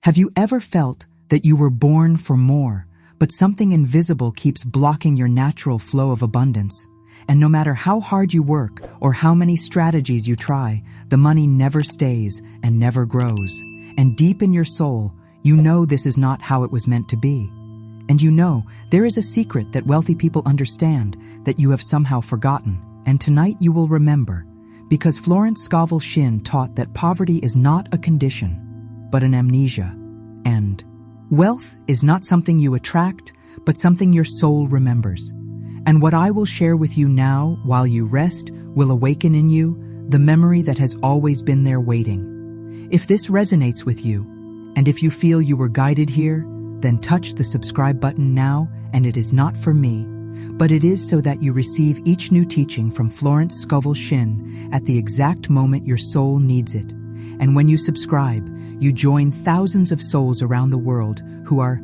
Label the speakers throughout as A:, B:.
A: Have you ever felt that you were born for more, but something invisible keeps blocking your natural flow of abundance? And no matter how hard you work or how many strategies you try, the money never stays and never grows. And deep in your soul, you know this is not how it was meant to be. And you know there is a secret that wealthy people understand that you have somehow forgotten. And tonight you will remember, because Florence Scovel Shinn taught that poverty is not a condition, but an amnesia. And wealth is not something you attract, but something your soul remembers. And what I will share with you now, while you rest, will awaken in you the memory that has always been there waiting. If this resonates with you, and if you feel you were guided here, then touch the subscribe button now, and it is not for me, but it is so that you receive each new teaching from Florence Scovel Shinn at the exact moment your soul needs it. And when you subscribe, you join thousands of souls around the world who are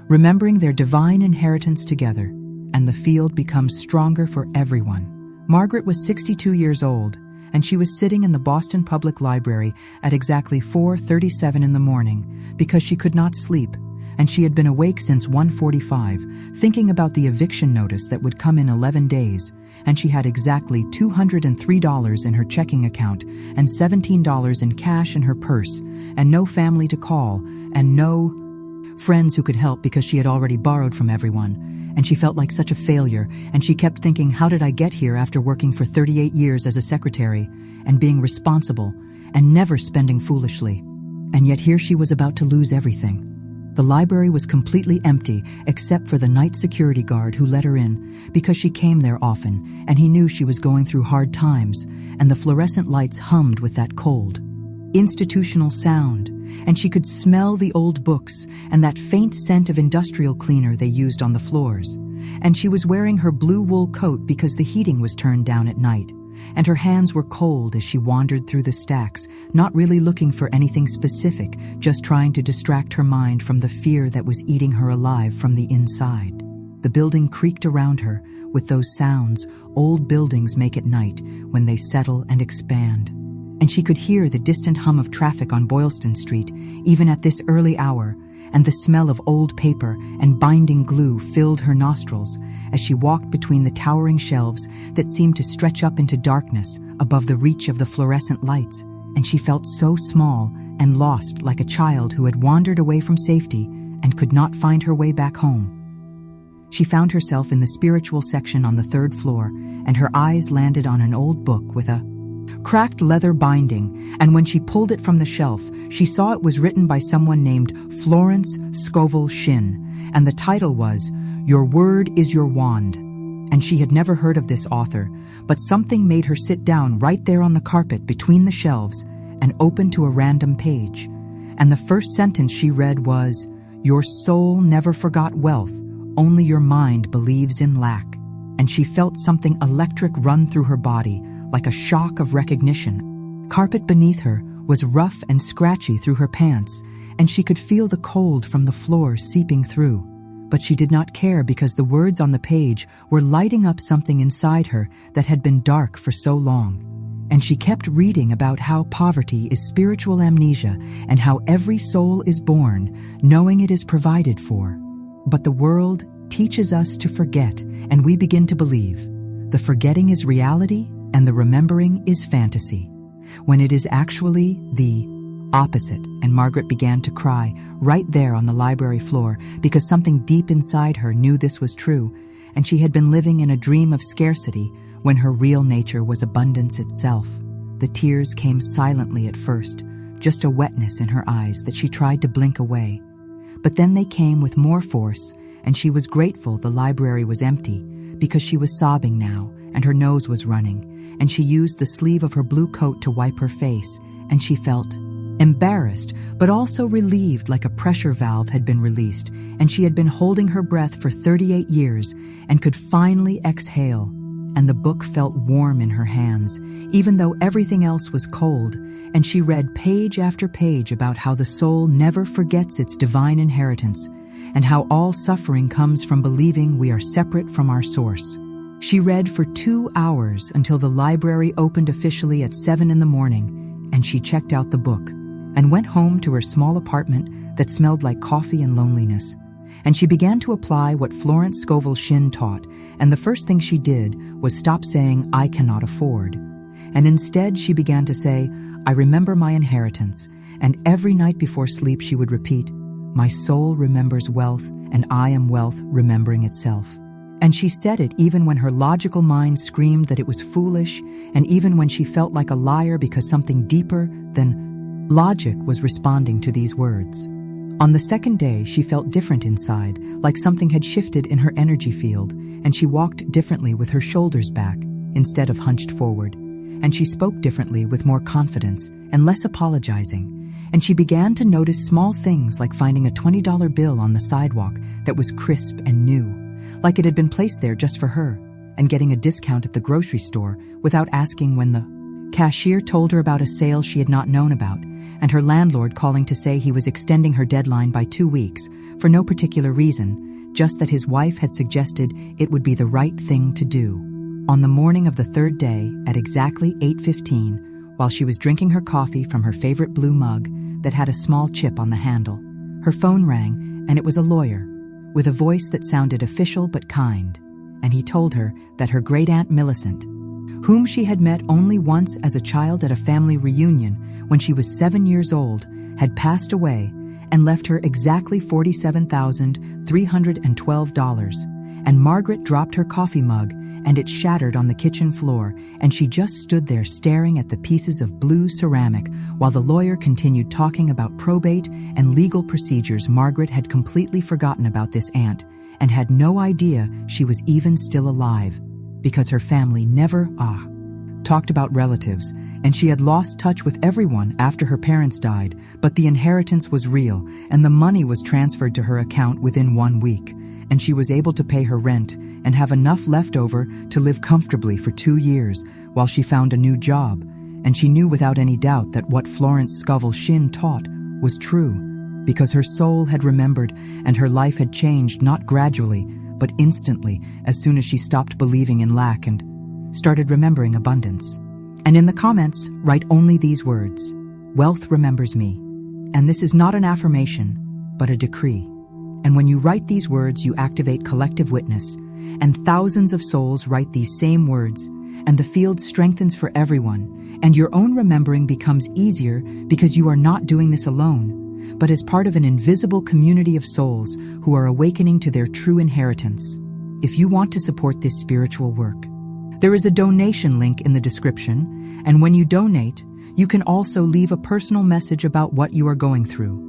A: remembering their divine inheritance together, and the field becomes stronger for everyone. Margaret was 62 years old, and she was sitting in the Boston Public Library at exactly 4:37 in the morning because she could not sleep, and she had been awake since 1:45, thinking about the eviction notice that would come in 11 days, and she had exactly $203 in her checking account and $17 in cash in her purse, and no family to call, and no friends who could help because she had already borrowed from everyone. And she felt like such a failure, and she kept thinking, how did I get here after working for 38 years as a secretary, and being responsible, and never spending foolishly? And yet here she was about to lose everything. The library was completely empty, except for the night security guard who let her in, because she came there often, and he knew she was going through hard times, and the fluorescent lights hummed with that cold, institutional sound, and she could smell the old books and that faint scent of industrial cleaner they used on the floors. And she was wearing her blue wool coat because the heating was turned down at night, and her hands were cold as she wandered through the stacks, not really looking for anything specific, just trying to distract her mind from the fear that was eating her alive from the inside. The building creaked around her with those sounds old buildings make at night when they settle and expand. And she could hear the distant hum of traffic on Boylston Street, even at this early hour, and the smell of old paper and binding glue filled her nostrils as she walked between the towering shelves that seemed to stretch up into darkness above the reach of the fluorescent lights, and she felt so small and lost, like a child who had wandered away from safety and could not find her way back home. She found herself in the spiritual section on the 3rd floor, and her eyes landed on an old book with a cracked leather binding, and when she pulled it from the shelf, she saw it was written by someone named Florence Scovel Shinn, and the title was Your Word is Your Wand. And she had never heard of this author, but something made her sit down right there on the carpet between the shelves and open to a random page. And the first sentence she read was, Your soul never forgot wealth, only your mind believes in lack. And she felt something electric run through her body, like a shock of recognition. Carpet beneath her was rough and scratchy through her pants, and she could feel the cold from the floor seeping through. But she did not care because the words on the page were lighting up something inside her that had been dark for so long. And she kept reading about how poverty is spiritual amnesia and how every soul is born knowing it is provided for. But the world teaches us to forget, and we begin to believe. The forgetting is reality, and the remembering is fantasy, when it is actually the opposite. And Margaret began to cry right there on the library floor because something deep inside her knew this was true, and she had been living in a dream of scarcity when her real nature was abundance itself. The tears came silently at first, just a wetness in her eyes that she tried to blink away. But then they came with more force, and she was grateful the library was empty because she was sobbing now, and her nose was running, and she used the sleeve of her blue coat to wipe her face, and she felt embarrassed, but also relieved, like a pressure valve had been released, and she had been holding her breath for 38 years and could finally exhale, and the book felt warm in her hands, even though everything else was cold, and she read page after page about how the soul never forgets its divine inheritance, and how all suffering comes from believing we are separate from our source. She read for 2 hours until the library opened officially at 7 in the morning, and she checked out the book. and went home to her small apartment that smelled like coffee and loneliness. And she began to apply what Florence Scovel Shinn taught, and the first thing she did was stop saying, "I cannot afford." And instead she began to say, "I remember my inheritance," and every night before sleep she would repeat, "My soul remembers wealth, and I am wealth remembering itself." And she said it even when her logical mind screamed that it was foolish, and even when she felt like a liar because something deeper than logic was responding to these words. On the second day, she felt different inside, like something had shifted in her energy field, and she walked differently with her shoulders back instead of hunched forward. And she spoke differently with more confidence and less apologizing. And she began to notice small things like finding a $20 bill on the sidewalk that was crisp and new, like it had been placed there just for her, and getting a discount at the grocery store without asking when the cashier told her about a sale she had not known about, and her landlord calling to say he was extending her deadline by 2 weeks for no particular reason, just that his wife had suggested it would be the right thing to do. On the morning of the third day, at exactly 8:15, while she was drinking her coffee from her favorite blue mug that had a small chip on the handle, her phone rang, and it was a lawyer, with a voice that sounded official but kind, and he told her that her great-aunt Millicent, whom she had met only once as a child at a family reunion when she was 7 years old, had passed away and left her exactly $47,312. And Margaret dropped her coffee mug, and it shattered on the kitchen floor, and she just stood there staring at the pieces of blue ceramic while the lawyer continued talking about probate and legal procedures. Margaret had completely forgotten about this aunt and had no idea she was even still alive, because her family never talked about relatives, and she had lost touch with everyone after her parents died. But the inheritance was real, and the money was transferred to her account within 1 week, and she was able to pay her rent and have enough left over to live comfortably for 2 years while she found a new job. And she knew without any doubt that what Florence Scovel Shinn taught was true, because her soul had remembered, and her life had changed not gradually, but instantly, as soon as she stopped believing in lack and started remembering abundance. And in the comments, write only these words: "Wealth remembers me." And this is not an affirmation, but a decree. And when you write these words, you activate collective witness, and thousands of souls write these same words, and the field strengthens for everyone, and your own remembering becomes easier because you are not doing this alone, but as part of an invisible community of souls who are awakening to their true inheritance. If you want to support this spiritual work, there is a donation link in the description, and when you donate, you can also leave a personal message about what you are going through,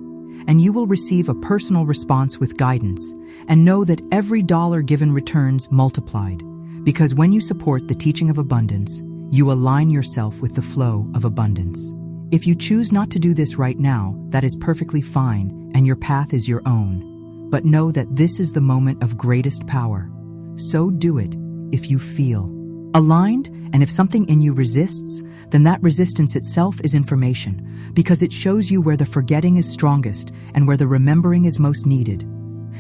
A: and you will receive a personal response with guidance. And know that every dollar given returns multiplied, because when you support the teaching of abundance, you align yourself with the flow of abundance. If you choose not to do this right now, that is perfectly fine, and your path is your own. But know that this is the moment of greatest power. So do it if you feel aligned, and if something in you resists, then that resistance itself is information, because it shows you where the forgetting is strongest and where the remembering is most needed.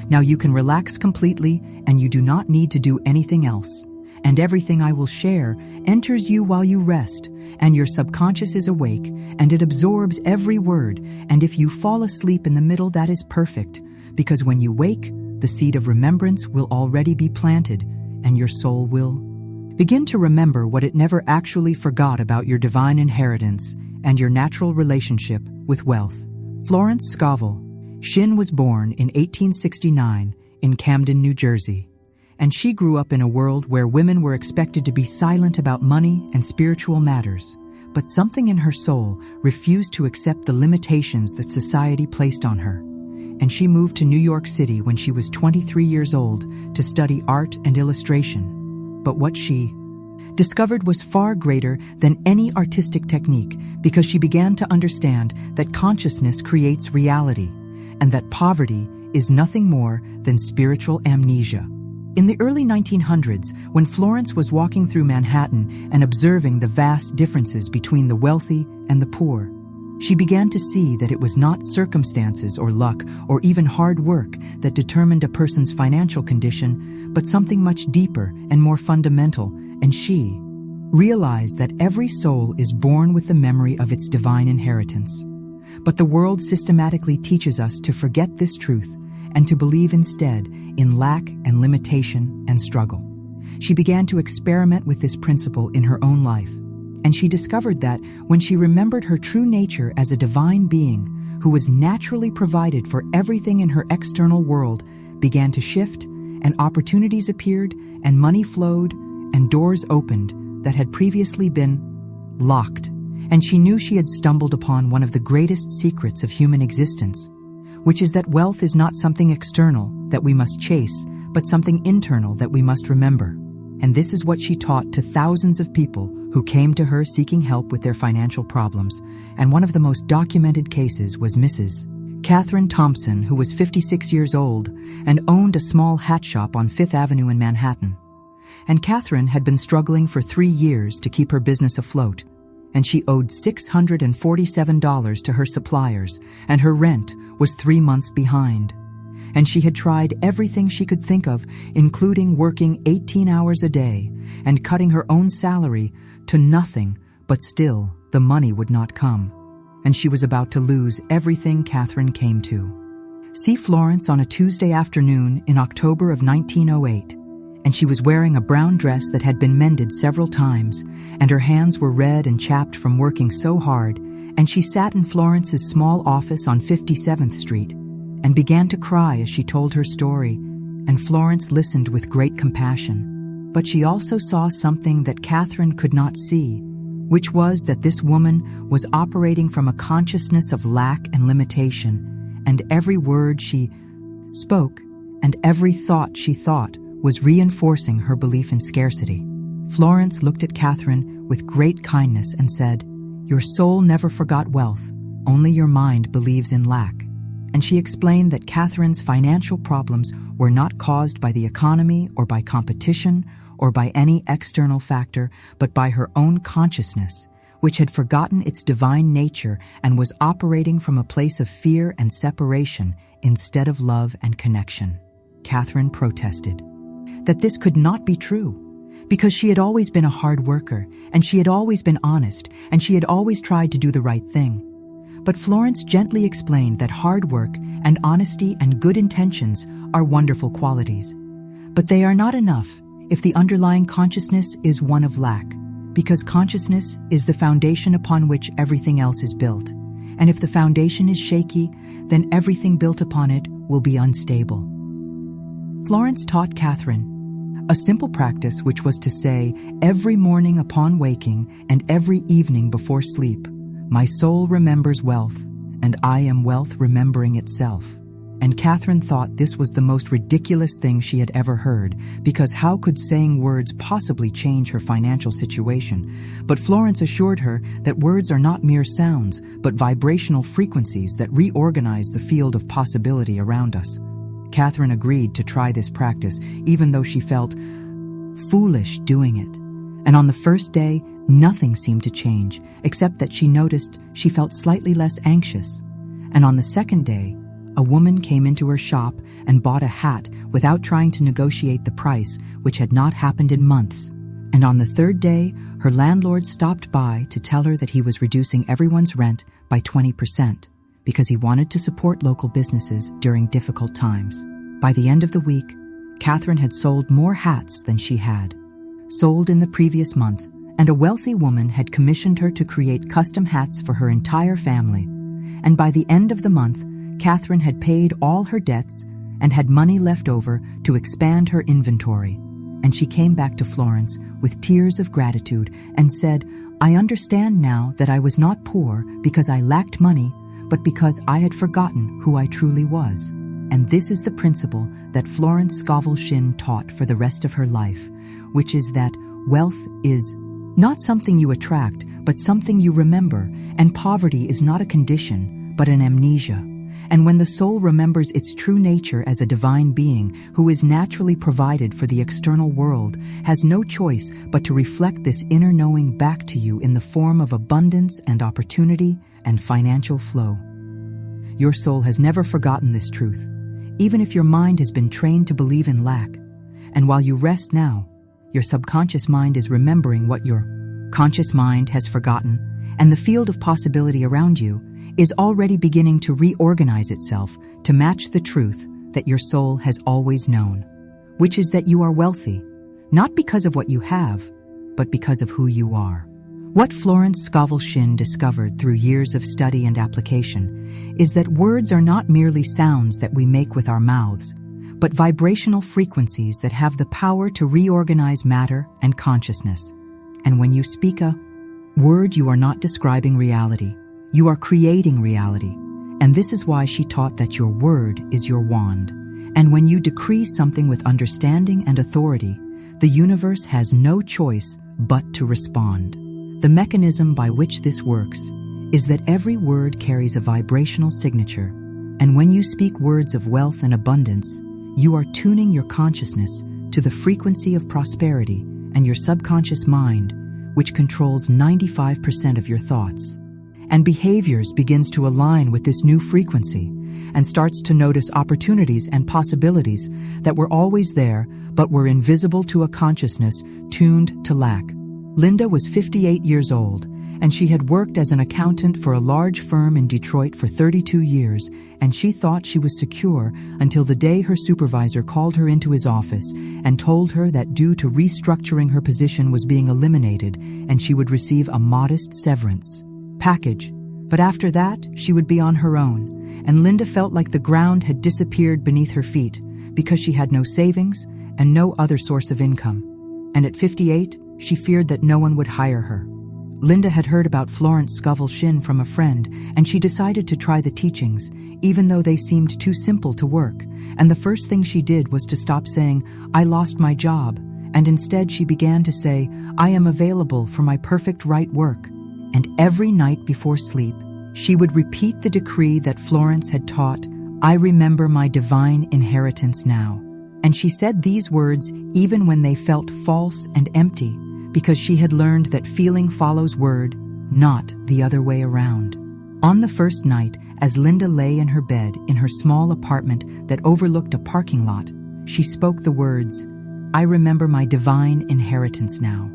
A: Now you can relax completely, and you do not need to do anything else. And everything I will share enters you while you rest, and your subconscious is awake, and it absorbs every word. And if you fall asleep in the middle, that is perfect, because when you wake, the seed of remembrance will already be planted, and your soul will begin to remember what it never actually forgot about your divine inheritance and your natural relationship with wealth. Florence Scovel Shinn was born in 1869 in Camden, New Jersey, and she grew up in a world where women were expected to be silent about money and spiritual matters. But something in her soul refused to accept the limitations that society placed on her, and she moved to New York City when she was 23 years old to study art and illustration. But what she discovered was far greater than any artistic technique, because she began to understand that consciousness creates reality, and that poverty is nothing more than spiritual amnesia. In the early 1900s, when Florence was walking through Manhattan and observing the vast differences between the wealthy and the poor, she began to see that it was not circumstances or luck or even hard work that determined a person's financial condition, but something much deeper and more fundamental. And she realized that every soul is born with the memory of its divine inheritance. But the world systematically teaches us to forget this truth and to believe instead in lack and limitation and struggle. She began to experiment with this principle in her own life, and she discovered that when she remembered her true nature as a divine being who was naturally provided for everything in her external world began to shift, and opportunities appeared, and money flowed, and doors opened that had previously been locked. And she knew she had stumbled upon one of the greatest secrets of human existence, which is that wealth is not something external that we must chase, but something internal that we must remember. And this is what she taught to thousands of people who came to her seeking help with their financial problems, and one of the most documented cases was Mrs. Catherine Thompson, who was 56 years old and owned a small hat shop on Fifth Avenue in Manhattan. And Catherine had been struggling for 3 years to keep her business afloat, and she owed $647 to her suppliers, and her rent was 3 months behind. And she had tried everything she could think of, including working 18 hours a day and cutting her own salary to nothing, but still the money would not come. And she was about to lose everything Catherine came to. See Florence on a Tuesday afternoon in October of 1908, and she was wearing a brown dress that had been mended several times, and her hands were red and chapped from working so hard, and she sat in Florence's small office on 57th Street and began to cry as she told her story, and Florence listened with great compassion. But she also saw something that Catherine could not see, which was that this woman was operating from a consciousness of lack and limitation, and every word she spoke and every thought she thought was reinforcing her belief in scarcity. Florence looked at Catherine with great kindness and said, "Your soul never forgot wealth, only your mind believes in lack." And she explained that Catherine's financial problems were not caused by the economy or by competition or by any external factor, but by her own consciousness, which had forgotten its divine nature and was operating from a place of fear and separation instead of love and connection. Catherine protested that this could not be true, because she had always been a hard worker, and she had always been honest, and she had always tried to do the right thing. But Florence gently explained that hard work and honesty and good intentions are wonderful qualities, but they are not enough if the underlying consciousness is one of lack, because consciousness is the foundation upon which everything else is built. And if the foundation is shaky, then everything built upon it will be unstable. Florence taught Catherine a simple practice, which was to say every morning upon waking and every evening before sleep, "My soul remembers wealth, and I am wealth remembering itself." And Catherine thought this was the most ridiculous thing she had ever heard, because how could saying words possibly change her financial situation? But Florence assured her that words are not mere sounds, but vibrational frequencies that reorganize the field of possibility around us. Catherine agreed to try this practice, even though she felt foolish doing it. And on the first day, nothing seemed to change, except that she noticed she felt slightly less anxious. And on the second day, a woman came into her shop and bought a hat without trying to negotiate the price, which had not happened in months. And on the third day, her landlord stopped by to tell her that he was reducing everyone's rent by 20%, because he wanted to support local businesses during difficult times. By the end of the week, Catherine had sold more hats than she had sold in the previous month, and a wealthy woman had commissioned her to create custom hats for her entire family. And by the end of the month, Catherine had paid all her debts and had money left over to expand her inventory. And she came back to Florence with tears of gratitude and said, "I understand now that I was not poor because I lacked money, but because I had forgotten who I truly was." And this is the principle that Florence Scovel Shinn taught for the rest of her life, which is that wealth is not something you attract, but something you remember, and poverty is not a condition, but an amnesia. And when the soul remembers its true nature as a divine being who is naturally provided for the external world, has no choice but to reflect this inner knowing back to you in the form of abundance and opportunity and financial flow. Your soul has never forgotten this truth, even if your mind has been trained to believe in lack. And while you rest now, your subconscious mind is remembering what your conscious mind has forgotten, and the field of possibility around you is already beginning to reorganize itself to match the truth that your soul has always known, which is that you are wealthy, not because of what you have, but because of who you are. What Florence Scovel Shinn discovered through years of study and application is that words are not merely sounds that we make with our mouths, but vibrational frequencies that have the power to reorganize matter and consciousness. And when you speak a word, you are not describing reality, you are creating reality. And this is why she taught that your word is your wand. And when you decree something with understanding and authority, the universe has no choice but to respond. The mechanism by which this works is that every word carries a vibrational signature, and when you speak words of wealth and abundance, you are tuning your consciousness to the frequency of prosperity and your subconscious mind, which controls 95% of your thoughts. And behaviors begins to align with this new frequency and starts to notice opportunities and possibilities that were always there but were invisible to a consciousness tuned to lack. Linda was 58 years old, and she had worked as an accountant for a large firm in Detroit for 32 years, and she thought she was secure until the day her supervisor called her into his office and told her that due to restructuring her position was being eliminated and she would receive a modest severance package. But after that, she would be on her own, and Linda felt like the ground had disappeared beneath her feet because she had no savings and no other source of income. And at 58, she feared that no one would hire her. Linda had heard about Florence Scovel Shinn from a friend, and she decided to try the teachings, even though they seemed too simple to work. And the first thing she did was to stop saying, "I lost my job," and instead she began to say, "I am available for my perfect right work." And every night before sleep, she would repeat the decree that Florence had taught, "I remember my divine inheritance now." And she said these words even when they felt false and empty, because she had learned that feeling follows word, not the other way around. On the first night, as Linda lay in her bed in her small apartment that overlooked a parking lot, she spoke the words, "I remember my divine inheritance now."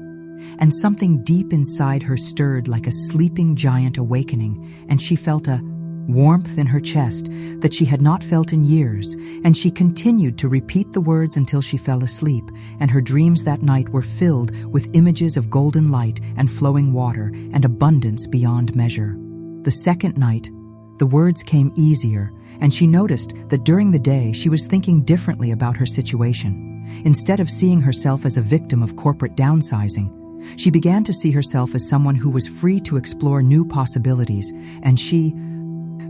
A: And something deep inside her stirred like a sleeping giant awakening, and she felt a warmth in her chest that she had not felt in years, and she continued to repeat the words until she fell asleep, and her dreams that night were filled with images of golden light and flowing water and abundance beyond measure. The second night, the words came easier, and she noticed that during the day she was thinking differently about her situation. Instead of seeing herself as a victim of corporate downsizing, she began to see herself as someone who was free to explore new possibilities, and she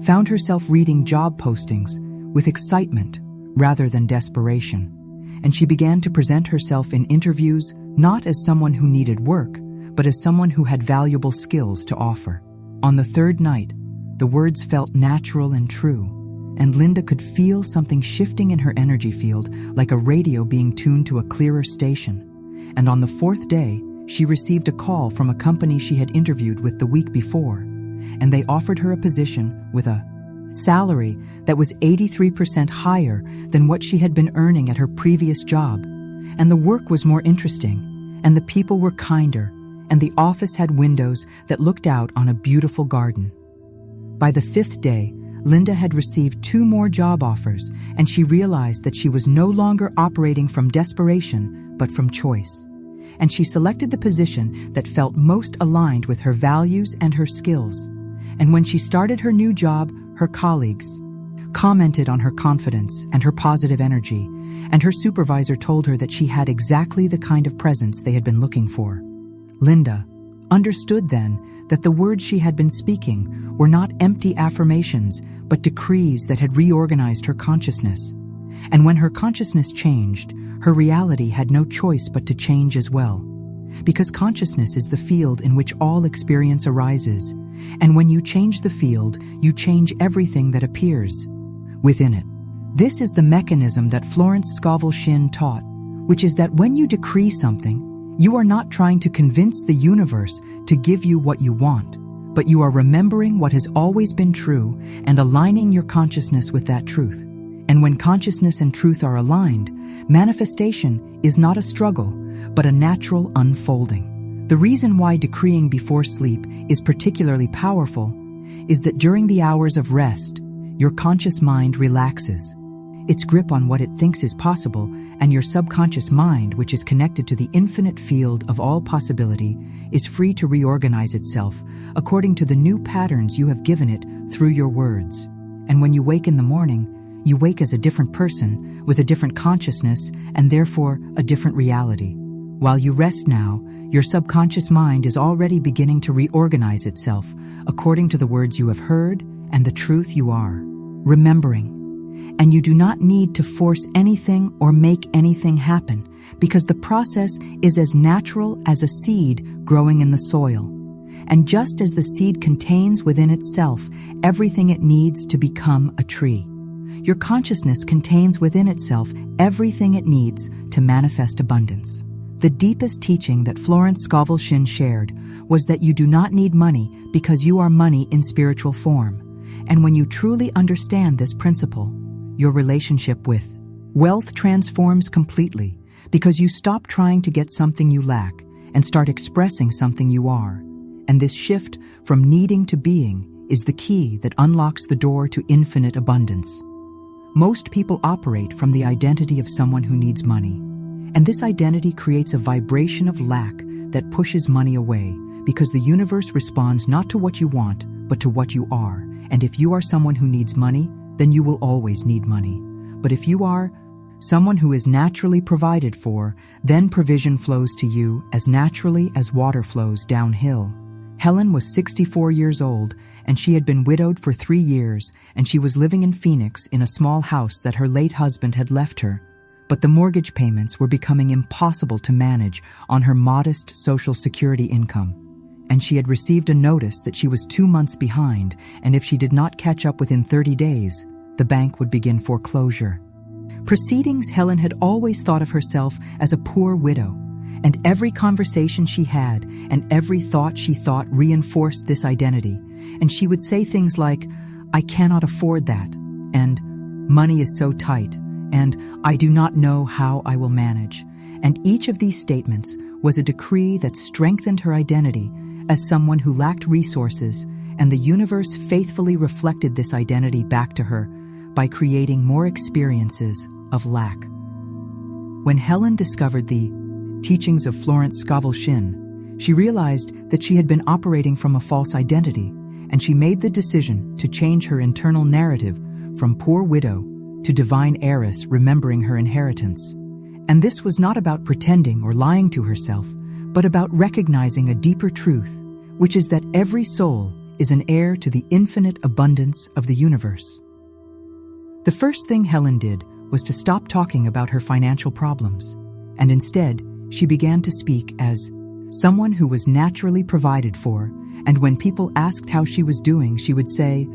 A: found herself reading job postings with excitement rather than desperation. And she began to present herself in interviews not as someone who needed work, but as someone who had valuable skills to offer. On the third night, the words felt natural and true, and Linda could feel something shifting in her energy field, like a radio being tuned to a clearer station. And on the fourth day, she received a call from a company she had interviewed with the week before, and they offered her a position with a salary that was 83% higher than what she had been earning at her previous job. And the work was more interesting, and the people were kinder, and the office had windows that looked out on a beautiful garden. By the fifth day, Linda had received 2 more job offers, and she realized that she was no longer operating from desperation, but from choice. And she selected the position that felt most aligned with her values and her skills. And when she started her new job, her colleagues commented on her confidence and her positive energy, and her supervisor told her that she had exactly the kind of presence they had been looking for. Linda understood then that the words she had been speaking were not empty affirmations, but decrees that had reorganized her consciousness. And when her consciousness changed, her reality had no choice but to change as well. Because consciousness is the field in which all experience arises, and when you change the field, you change everything that appears within it. This is the mechanism that Florence Scovel Shinn taught, which is that when you decree something, you are not trying to convince the universe to give you what you want, but you are remembering what has always been true and aligning your consciousness with that truth. And when consciousness and truth are aligned, manifestation is not a struggle, but a natural unfolding. The reason why decreeing before sleep is particularly powerful is that during the hours of rest, your conscious mind relaxes. Its grip on what it thinks is possible, and your subconscious mind, which is connected to the infinite field of all possibility, is free to reorganize itself according to the new patterns you have given it through your words. And when you wake in the morning, you wake as a different person, with a different consciousness, and therefore a different reality. While you rest now, your subconscious mind is already beginning to reorganize itself according to the words you have heard and the truth you are, remembering. And you do not need to force anything or make anything happen, because the process is as natural as a seed growing in the soil. And just as the seed contains within itself everything it needs to become a tree, your consciousness contains within itself everything it needs to manifest abundance. The deepest teaching that Florence Scovel Shinn shared was that you do not need money because you are money in spiritual form. And when you truly understand this principle, your relationship with wealth transforms completely, because you stop trying to get something you lack and start expressing something you are. And this shift from needing to being is the key that unlocks the door to infinite abundance. Most people operate from the identity of someone who needs money, and this identity creates a vibration of lack that pushes money away, because the universe responds not to what you want, but to what you are. And if you are someone who needs money, then you will always need money. But if you are someone who is naturally provided for, then provision flows to you as naturally as water flows downhill. Helen was 64 years old, and she had been widowed for 3 years, and she was living in Phoenix in a small house that her late husband had left her. But the mortgage payments were becoming impossible to manage on her modest Social Security income. And she had received a notice that she was 2 months behind, and if she did not catch up within 30 days, the bank would begin foreclosure. Preceding, Helen had always thought of herself as a poor widow, and every conversation she had and every thought she thought reinforced this identity. And she would say things like, "I cannot afford that," and "money is so tight," and "I do not know how I will manage." And each of these statements was a decree that strengthened her identity as someone who lacked resources, and the universe faithfully reflected this identity back to her by creating more experiences of lack. When Helen discovered the teachings of Florence Scovel Shinn, she realized that she had been operating from a false identity, and she made the decision to change her internal narrative from poor widow to divine heiress remembering her inheritance. And this was not about pretending or lying to herself, but about recognizing a deeper truth, which is that every soul is an heir to the infinite abundance of the universe. The first thing Helen did was to stop talking about her financial problems, and instead, she began to speak as someone who was naturally provided for, and when people asked how she was doing, she would say,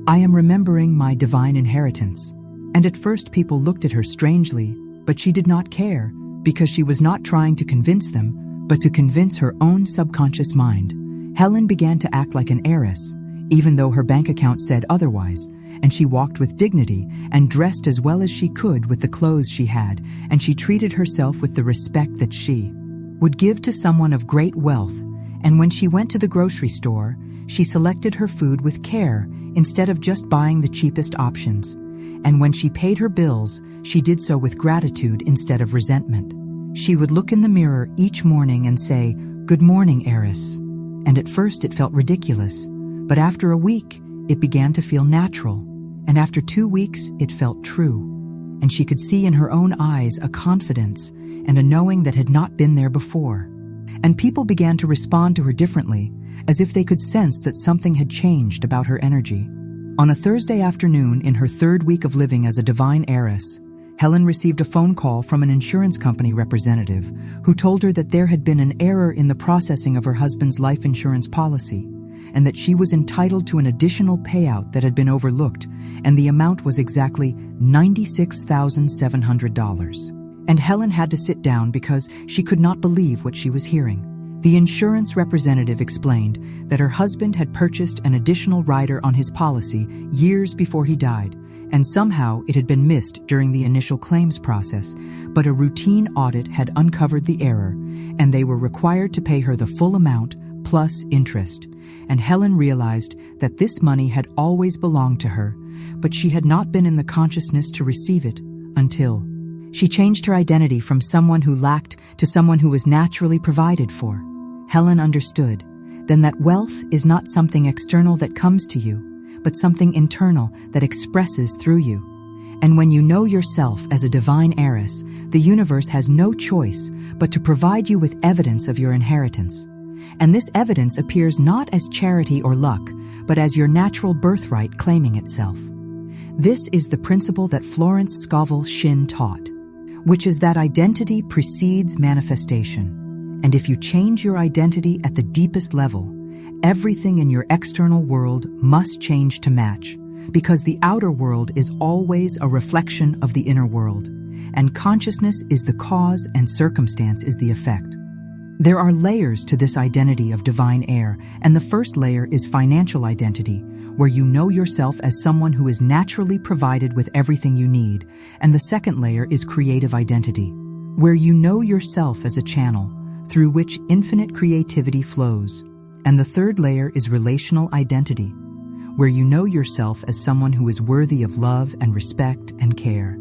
A: "I am remembering my divine inheritance." And at first people looked at her strangely, but she did not care, because she was not trying to convince them, but to convince her own subconscious mind. Helen began to act like an heiress, even though her bank account said otherwise, and she walked with dignity and dressed as well as she could with the clothes she had, and she treated herself with the respect that she would give to someone of great wealth. And when she went to the grocery store, she selected her food with care instead of just buying the cheapest options. And when she paid her bills, she did so with gratitude instead of resentment. She would look in the mirror each morning and say, "Good morning, heiress." And at first it felt ridiculous, but after a week, it began to feel natural. And after 2 weeks, it felt true. And she could see in her own eyes a confidence and a knowing that had not been there before. And people began to respond to her differently, as if they could sense that something had changed about her energy. On a Thursday afternoon in her 3rd week of living as a divine heiress, Helen received a phone call from an insurance company representative who told her that there had been an error in the processing of her husband's life insurance policy, and that she was entitled to an additional payout that had been overlooked, and the amount was exactly $96,700. And Helen had to sit down because she could not believe what she was hearing. The insurance representative explained that her husband had purchased an additional rider on his policy years before he died, and somehow it had been missed during the initial claims process, but a routine audit had uncovered the error, and they were required to pay her the full amount plus interest, and Helen realized that this money had always belonged to her, but she had not been in the consciousness to receive it until she changed her identity from someone who lacked to someone who was naturally provided for. Helen understood then that wealth is not something external that comes to you, but something internal that expresses through you. And when you know yourself as a divine heiress, the universe has no choice but to provide you with evidence of your inheritance. And this evidence appears not as charity or luck, but as your natural birthright claiming itself. This is the principle that Florence Scovel Shinn taught, which is that identity precedes manifestation. And if you change your identity at the deepest level, everything in your external world must change to match, because the outer world is always a reflection of the inner world, and consciousness is the cause and circumstance is the effect. There are layers to this identity of divine heir, and the first layer is financial identity, where you know yourself as someone who is naturally provided with everything you need, and the second layer is creative identity, where you know yourself as a channel through which infinite creativity flows, and the third layer is relational identity, where you know yourself as someone who is worthy of love and respect and care.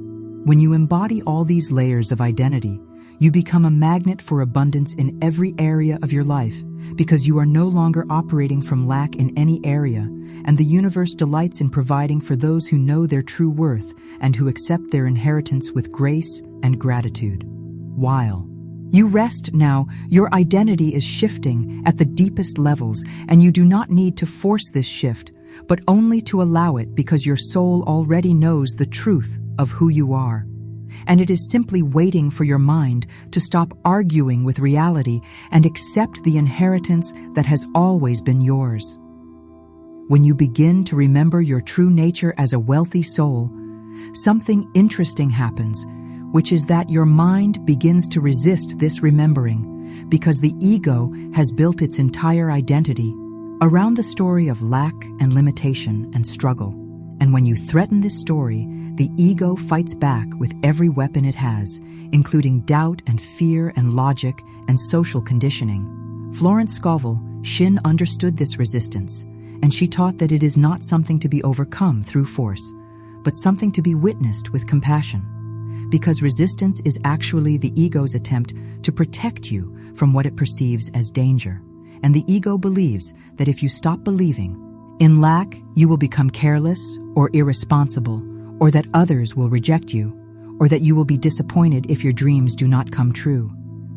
A: When you embody all these layers of identity, you become a magnet for abundance in every area of your life, because you are no longer operating from lack in any area, and the universe delights in providing for those who know their true worth and who accept their inheritance with grace and gratitude. While you rest now, your identity is shifting at the deepest levels, and you do not need to force this shift, but only to allow it because your soul already knows the truth of who you are. And it is simply waiting for your mind to stop arguing with reality and accept the inheritance that has always been yours. When you begin to remember your true nature as a wealthy soul, something interesting happens, which is that your mind begins to resist this remembering because the ego has built its entire identity around the story of lack and limitation and struggle. And when you threaten this story, the ego fights back with every weapon it has, including doubt and fear and logic and social conditioning. Florence Scovel Shinn understood this resistance, and she taught that it is not something to be overcome through force, but something to be witnessed with compassion. Because resistance is actually the ego's attempt to protect you from what it perceives as danger. And the ego believes that if you stop believing in lack, you will become careless or irresponsible, or that others will reject you, or that you will be disappointed if your dreams do not come true.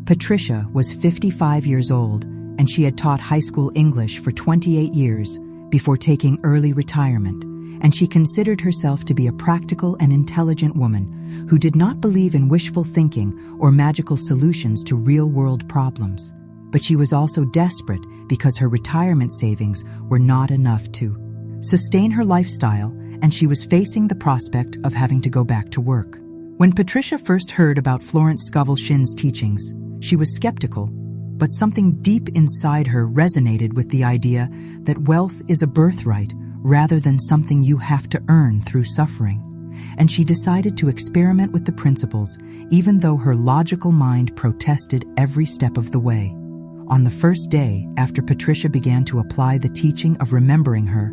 A: Patricia was 55 years old, and she had taught high school English for 28 years before taking early retirement, and she considered herself to be a practical and intelligent woman who did not believe in wishful thinking or magical solutions to real-world problems. But she was also desperate because her retirement savings were not enough to sustain her lifestyle, and she was facing the prospect of having to go back to work. When Patricia first heard about Florence Scovel Shinn's teachings, she was skeptical, but something deep inside her resonated with the idea that wealth is a birthright rather than something you have to earn through suffering. And she decided to experiment with the principles, even though her logical mind protested every step of the way. On the first day after Patricia began to apply the teaching of remembering her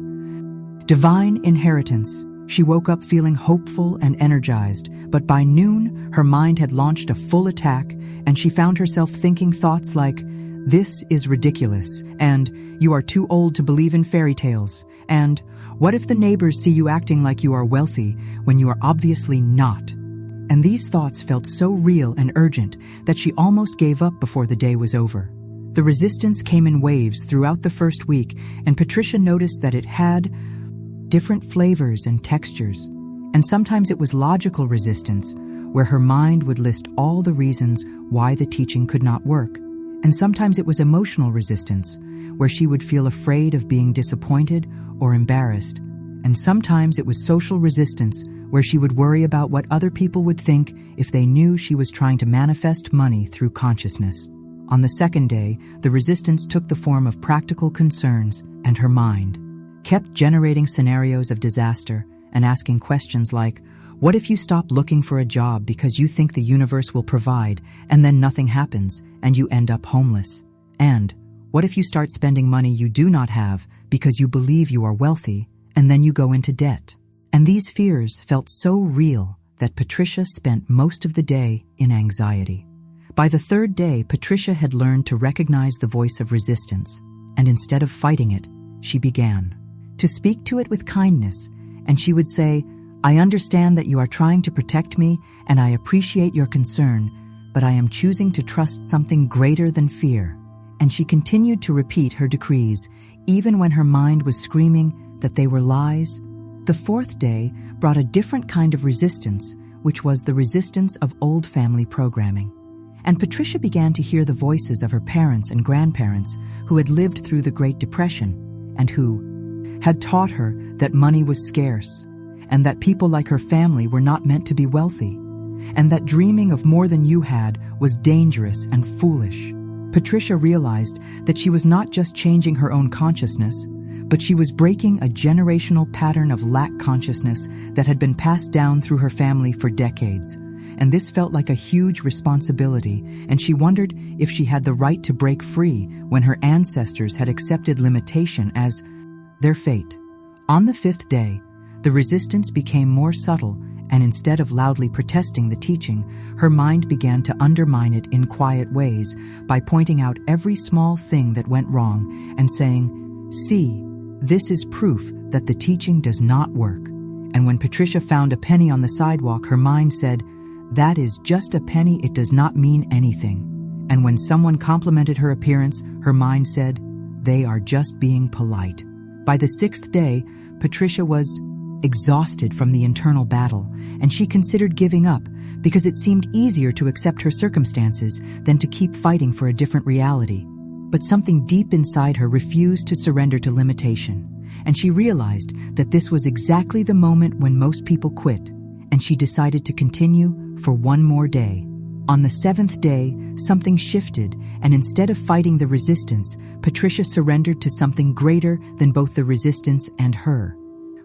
A: divine inheritance, she woke up feeling hopeful and energized, but by noon, her mind had launched a full attack, and she found herself thinking thoughts like, "This is ridiculous," and "You are too old to believe in fairy tales," and "What if the neighbors see you acting like you are wealthy when you are obviously not?" And these thoughts felt so real and urgent that she almost gave up before the day was over. The resistance came in waves throughout the first week, and Patricia noticed that it had different flavors and textures. And sometimes it was logical resistance, where her mind would list all the reasons why the teaching could not work. And sometimes it was emotional resistance, where she would feel afraid of being disappointed or embarrassed. And sometimes it was social resistance, where she would worry about what other people would think if they knew she was trying to manifest money through consciousness. On the second day, the resistance took the form of practical concerns, and her mind kept generating scenarios of disaster and asking questions like, what if you stop looking for a job because you think the universe will provide, and then nothing happens, and you end up homeless? And What if you start spending money you do not have because you believe you are wealthy, and then you go into debt? And these fears felt so real that Patricia spent most of the day in anxiety. By the third day, Patricia had learned to recognize the voice of resistance, and instead of fighting it, she began to speak to it with kindness, and she would say, "I understand that you are trying to protect me, and I appreciate your concern, but I am choosing to trust something greater than fear." And she continued to repeat her decrees, even when her mind was screaming that they were lies. The fourth day brought a different kind of resistance, which was the resistance of old family programming. And Patricia began to hear the voices of her parents and grandparents who had lived through the Great Depression and who had taught her that money was scarce, and that people like her family were not meant to be wealthy, and that dreaming of more than you had was dangerous and foolish. Patricia realized that she was not just changing her own consciousness, but she was breaking a generational pattern of lack consciousness that had been passed down through her family for decades. And this felt like a huge responsibility, and she wondered if she had the right to break free when her ancestors had accepted limitation as their fate. On the fifth day, the resistance became more subtle, and instead of loudly protesting the teaching, her mind began to undermine it in quiet ways by pointing out every small thing that went wrong and saying, "See, this is proof that the teaching does not work." And when Patricia found a penny on the sidewalk, her mind said, "That is just a penny, it does not mean anything." And when someone complimented her appearance, her mind said, "They are just being polite." By the sixth day, Patricia was exhausted from the internal battle, and she considered giving up because it seemed easier to accept her circumstances than to keep fighting for a different reality. But something deep inside her refused to surrender to limitation, and she realized that this was exactly the moment when most people quit, and she decided to continue for one more day. On the seventh day, something shifted, and instead of fighting the resistance, Patricia surrendered to something greater than both the resistance and her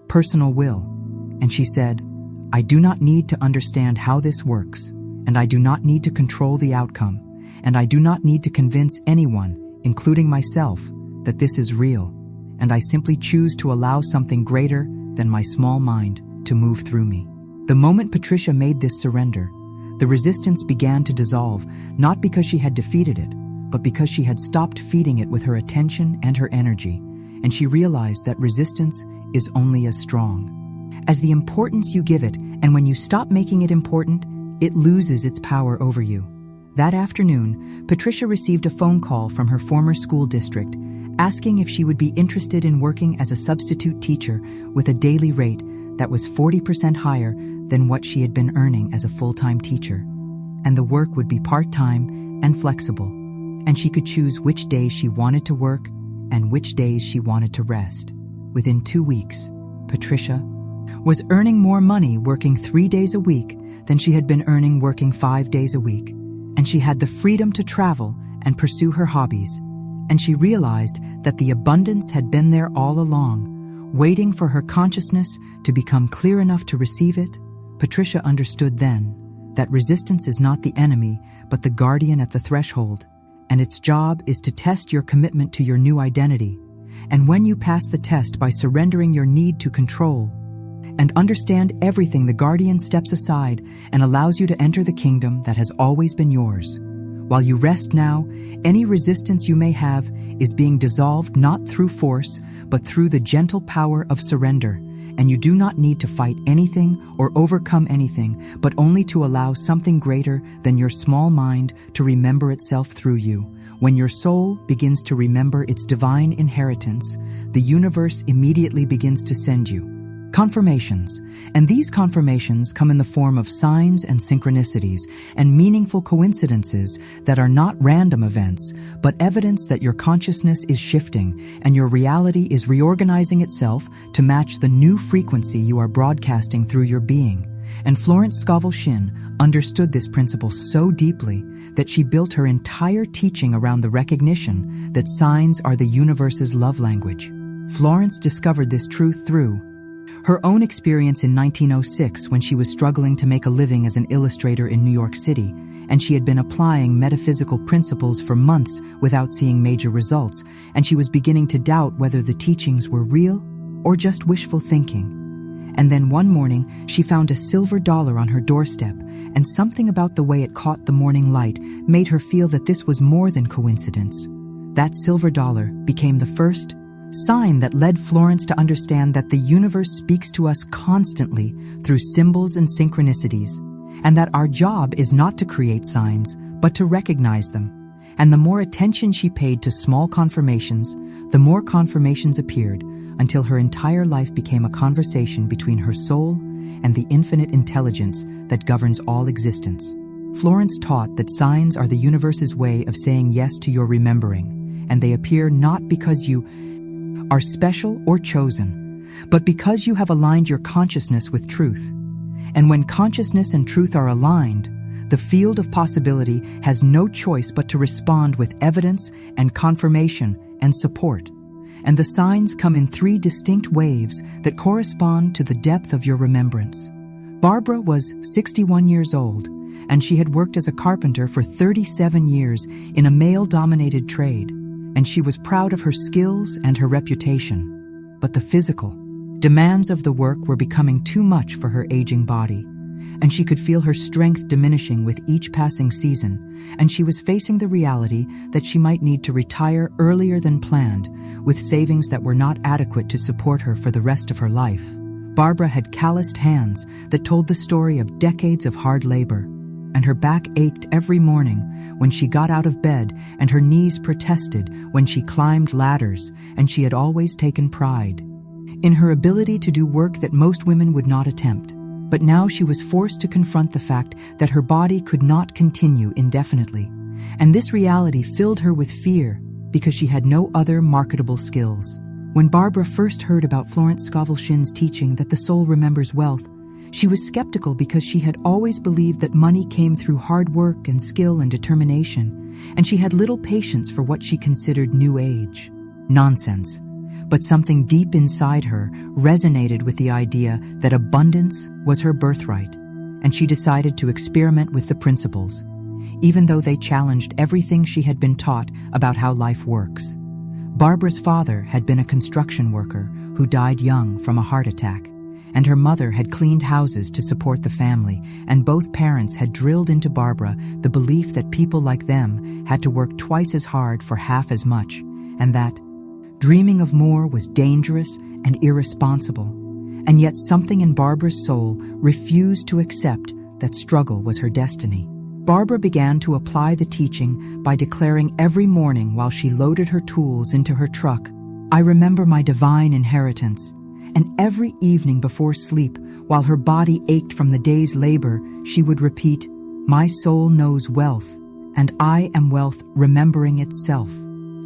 A: personal will. And she said, "I do not need to understand how this works, and I do not need to control the outcome, and I do not need to convince anyone, including myself, that this is real, and I simply choose to allow something greater than my small mind to move through me." The moment Patricia made this surrender, the resistance began to dissolve, not because she had defeated it, but because she had stopped feeding it with her attention and her energy, and she realized that resistance is only as strong as the importance you give it, and when you stop making it important, it loses its power over you. That afternoon, Patricia received a phone call from her former school district asking if she would be interested in working as a substitute teacher with a daily rate that was 40% higher than what she had been earning as a full-time teacher. And the work would be part-time and flexible, and she could choose which days she wanted to work and which days she wanted to rest. Within 2 weeks, Patricia was earning more money working 3 days a week than she had been earning working 5 days a week, and she had the freedom to travel and pursue her hobbies. And she realized that the abundance had been there all along, waiting for her consciousness to become clear enough to receive it. Patricia understood then that resistance is not the enemy, but the guardian at the threshold, and its job is to test your commitment to your new identity. And when you pass the test by surrendering your need to control and understand everything, the guardian steps aside and allows you to enter the kingdom that has always been yours. While you rest now, any resistance you may have is being dissolved not through force, but through the gentle power of surrender. And you do not need to fight anything or overcome anything, but only to allow something greater than your small mind to remember itself through you. When your soul begins to remember its divine inheritance, the universe immediately begins to send you confirmations, and these confirmations come in the form of signs and synchronicities and meaningful coincidences that are not random events, but evidence that your consciousness is shifting and your reality is reorganizing itself to match the new frequency you are broadcasting through your being. And Florence Scovel Shinn understood this principle so deeply that she built her entire teaching around the recognition that signs are the universe's love language. Florence discovered this truth through her own experience in 1906 when she was struggling to make a living as an illustrator in New York City, and she had been applying metaphysical principles for months without seeing major results, and she was beginning to doubt whether the teachings were real or just wishful thinking. And then one morning, she found a silver dollar on her doorstep, and something about the way it caught the morning light made her feel that this was more than coincidence. That silver dollar became the first sign that led Florence to understand that the universe speaks to us constantly through symbols and synchronicities, and that our job is not to create signs, but to recognize them. And the more attention she paid to small confirmations, the more confirmations appeared, until her entire life became a conversation between her soul and the infinite intelligence that governs all existence. Florence taught that signs are the universe's way of saying yes to your remembering, and they appear not because you are special or chosen, but because you have aligned your consciousness with truth. And when consciousness and truth are aligned, the field of possibility has no choice but to respond with evidence and confirmation and support. And the signs come in 3 distinct waves that correspond to the depth of your remembrance. Barbara was 61 years old, and she had worked as a carpenter for 37 years in a male-dominated trade, and she was proud of her skills and her reputation. But the physical demands of the work were becoming too much for her aging body, and she could feel her strength diminishing with each passing season, and she was facing the reality that she might need to retire earlier than planned, with savings that were not adequate to support her for the rest of her life. Barbara had calloused hands that told the story of decades of hard labor, and her back ached every morning when she got out of bed, and her knees protested when she climbed ladders, and she had always taken pride in her ability to do work that most women would not attempt. But now she was forced to confront the fact that her body could not continue indefinitely, and this reality filled her with fear because she had no other marketable skills. When Barbara first heard about Florence Scovel Shinn's teaching that the soul remembers wealth, she was skeptical because she had always believed that money came through hard work and skill and determination, and she had little patience for what she considered New Age nonsense. But something deep inside her resonated with the idea that abundance was her birthright, and she decided to experiment with the principles, even though they challenged everything she had been taught about how life works. Barbara's father had been a construction worker who died young from a heart attack, and her mother had cleaned houses to support the family, and both parents had drilled into Barbara the belief that people like them had to work twice as hard for half as much, and that dreaming of more was dangerous and irresponsible. And yet something in Barbara's soul refused to accept that struggle was her destiny. Barbara began to apply the teaching by declaring every morning while she loaded her tools into her truck, "I remember my divine inheritance." And every evening before sleep, while her body ached from the day's labor, she would repeat, "My soul knows wealth, and I am wealth remembering itself."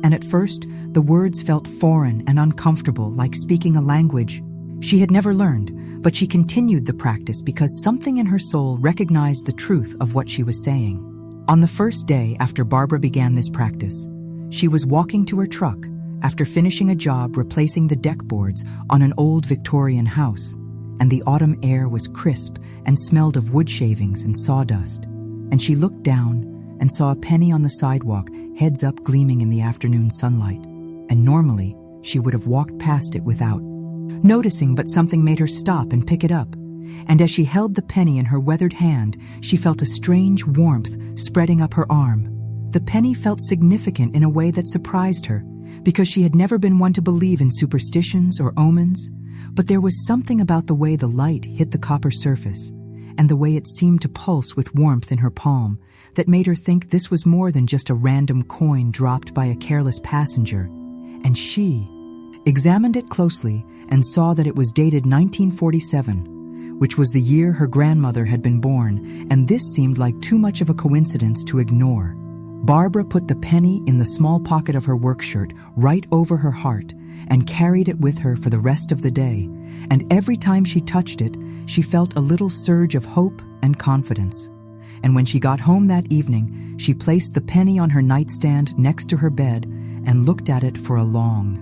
A: And at first, the words felt foreign and uncomfortable, like speaking a language she had never learned, but she continued the practice because something in her soul recognized the truth of what she was saying. On the first day after Barbara began this practice, she was walking to her truck after finishing a job replacing the deck boards on an old Victorian house, and the autumn air was crisp and smelled of wood shavings and sawdust, and she looked down and saw a penny on the sidewalk, heads up gleaming in the afternoon sunlight, and normally she would have walked past it without noticing, but something made her stop and pick it up, and as she held the penny in her weathered hand, she felt a strange warmth spreading up her arm. The penny felt significant in a way that surprised her, because she had never been one to believe in superstitions or omens, but there was something about the way the light hit the copper surface, and the way it seemed to pulse with warmth in her palm, that made her think this was more than just a random coin dropped by a careless passenger. And she examined it closely and saw that it was dated 1947, which was the year her grandmother had been born, and this seemed like too much of a coincidence to ignore. Barbara put the penny in the small pocket of her work shirt right over her heart and carried it with her for the rest of the day, and every time she touched it, she felt a little surge of hope and confidence. And when she got home that evening, she placed the penny on her nightstand next to her bed and looked at it for a long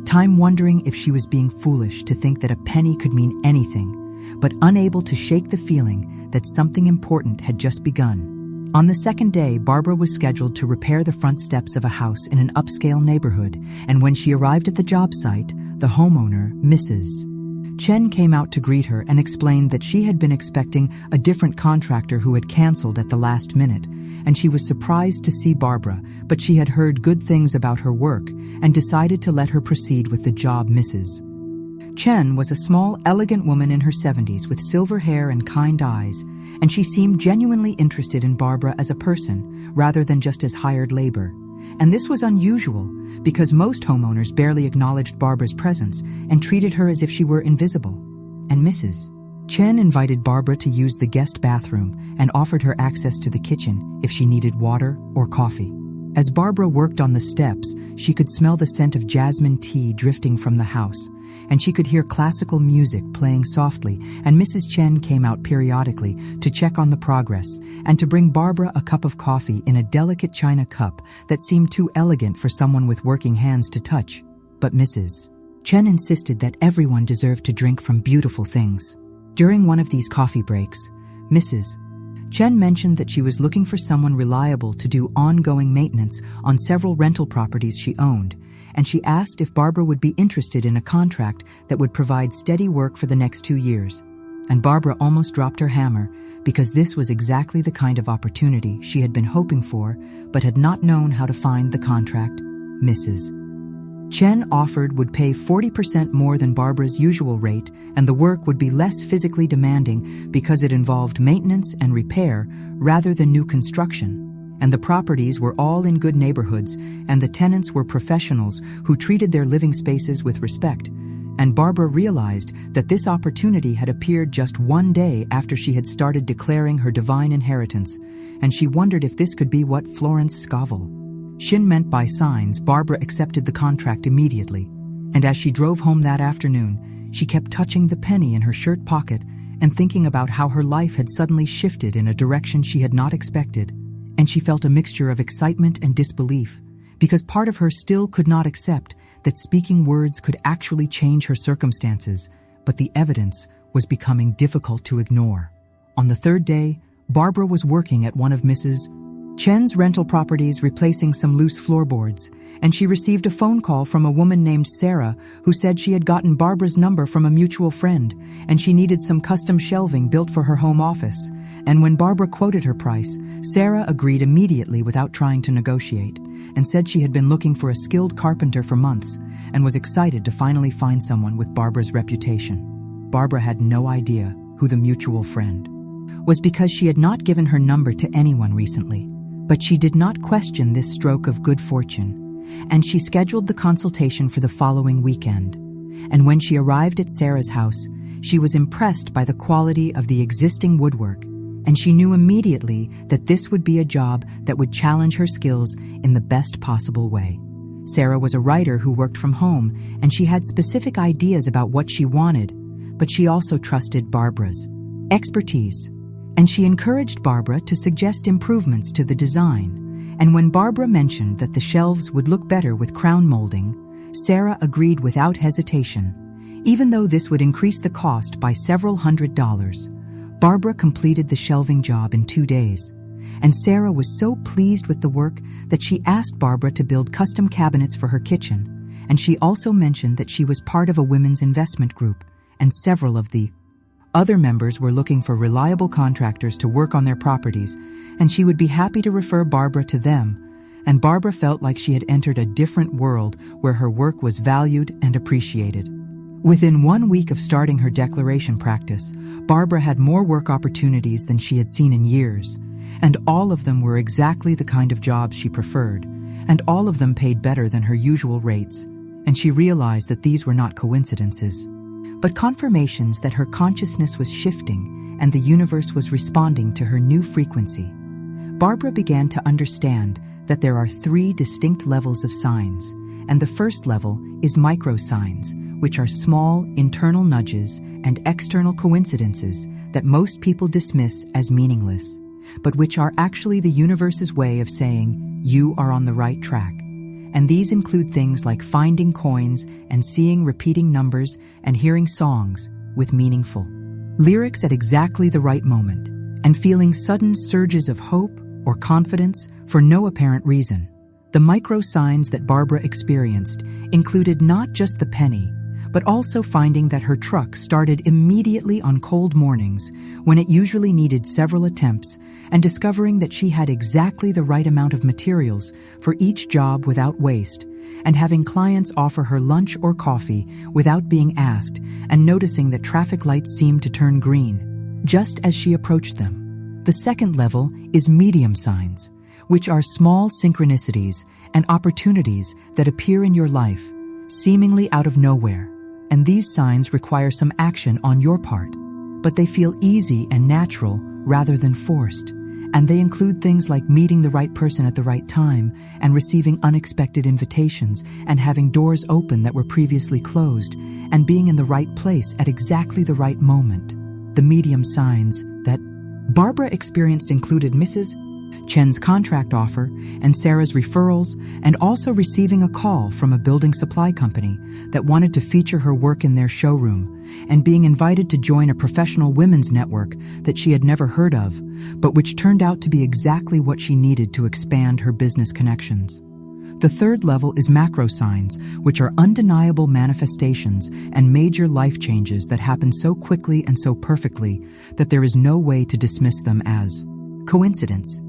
A: time, wondering if she was being foolish to think that a penny could mean anything, but unable to shake the feeling that something important had just begun. On the second day, Barbara was scheduled to repair the front steps of a house in an upscale neighborhood, and when she arrived at the job site, the homeowner, Mrs. Chen, came out to greet her and explained that she had been expecting a different contractor who had canceled at the last minute, and she was surprised to see Barbara, but she had heard good things about her work and decided to let her proceed with the job. Mrs. Chen was a small, elegant woman in her 70s with silver hair and kind eyes, and she seemed genuinely interested in Barbara as a person, rather than just as hired labor. And this was unusual, because most homeowners barely acknowledged Barbara's presence and treated her as if she were invisible. And Mrs. Chen invited Barbara to use the guest bathroom and offered her access to the kitchen if she needed water or coffee. As Barbara worked on the steps, she could smell the scent of jasmine tea drifting from the house, and she could hear classical music playing softly, and Mrs. Chen came out periodically to check on the progress and to bring Barbara a cup of coffee in a delicate china cup that seemed too elegant for someone with working hands to touch. But Mrs. Chen insisted that everyone deserved to drink from beautiful things. During one of these coffee breaks, Mrs. Chen mentioned that she was looking for someone reliable to do ongoing maintenance on several rental properties she owned, and she asked if Barbara would be interested in a contract that would provide steady work for the next 2 years. And Barbara almost dropped her hammer, because this was exactly the kind of opportunity she had been hoping for, but had not known how to find the contract. Mrs. Chen offered would pay 40% more than Barbara's usual rate, and the work would be less physically demanding because it involved maintenance and repair rather than new construction. And the properties were all in good neighborhoods, and the tenants were professionals who treated their living spaces with respect. And Barbara realized that this opportunity had appeared just one day after she had started declaring her divine inheritance, and she wondered if this could be what Florence Scovel Shinn meant by signs. Barbara accepted the contract immediately, and as she drove home that afternoon, she kept touching the penny in her shirt pocket and thinking about how her life had suddenly shifted in a direction she had not expected. And she felt a mixture of excitement and disbelief, because part of her still could not accept that speaking words could actually change her circumstances, but the evidence was becoming difficult to ignore. On the third day, Barbara was working at one of Mrs. Chen's rental properties replacing some loose floorboards, and she received a phone call from a woman named Sarah who said she had gotten Barbara's number from a mutual friend, and she needed some custom shelving built for her home office. And when Barbara quoted her price, Sarah agreed immediately without trying to negotiate, and said she had been looking for a skilled carpenter for months and was excited to finally find someone with Barbara's reputation. Barbara had no idea who the mutual friend was because she had not given her number to anyone recently. But she did not question this stroke of good fortune, and she scheduled the consultation for the following weekend. And when she arrived at Sarah's house, she was impressed by the quality of the existing woodwork, and she knew immediately that this would be a job that would challenge her skills in the best possible way. Sarah was a writer who worked from home, and she had specific ideas about what she wanted, but she also trusted Barbara's expertise. And she encouraged Barbara to suggest improvements to the design. And when Barbara mentioned that the shelves would look better with crown molding, Sarah agreed without hesitation. Even though this would increase the cost by several $100s, Barbara completed the shelving job in 2 days. And Sarah was so pleased with the work that she asked Barbara to build custom cabinets for her kitchen. And she also mentioned that she was part of a women's investment group, and several of the other members were looking for reliable contractors to work on their properties, and she would be happy to refer Barbara to them. And Barbara felt like she had entered a different world where her work was valued and appreciated. Within 1 week of starting her declaration practice, Barbara had more work opportunities than she had seen in years, and all of them were exactly the kind of jobs she preferred, and all of them paid better than her usual rates, and she realized that these were not coincidences, but confirmations that her consciousness was shifting and the universe was responding to her new frequency. Barbara began to understand that there are 3 distinct levels of signs, and the first level is micro-signs, which are small internal nudges and external coincidences that most people dismiss as meaningless, but which are actually the universe's way of saying, you are on the right track. And these include things like finding coins and seeing repeating numbers and hearing songs with meaningful lyrics at exactly the right moment, and feeling sudden surges of hope or confidence for no apparent reason. The micro signs that Barbara experienced included not just the penny, but also finding that her truck started immediately on cold mornings when it usually needed several attempts, and discovering that she had exactly the right amount of materials for each job without waste, and having clients offer her lunch or coffee without being asked, and noticing that traffic lights seemed to turn green just as she approached them. The second level is medium signs, which are small synchronicities and opportunities that appear in your life, seemingly out of nowhere. And these signs require some action on your part, but they feel easy and natural rather than forced. And they include things like meeting the right person at the right time and receiving unexpected invitations and having doors open that were previously closed and being in the right place at exactly the right moment. The medium signs that Barbara experienced included Mrs. Chen's contract offer and Sarah's referrals, and also receiving a call from a building supply company that wanted to feature her work in their showroom, and being invited to join a professional women's network that she had never heard of, but which turned out to be exactly what she needed to expand her business connections. The third level is macro signs, which are undeniable manifestations and major life changes that happen so quickly and so perfectly that there is no way to dismiss them as coincidence.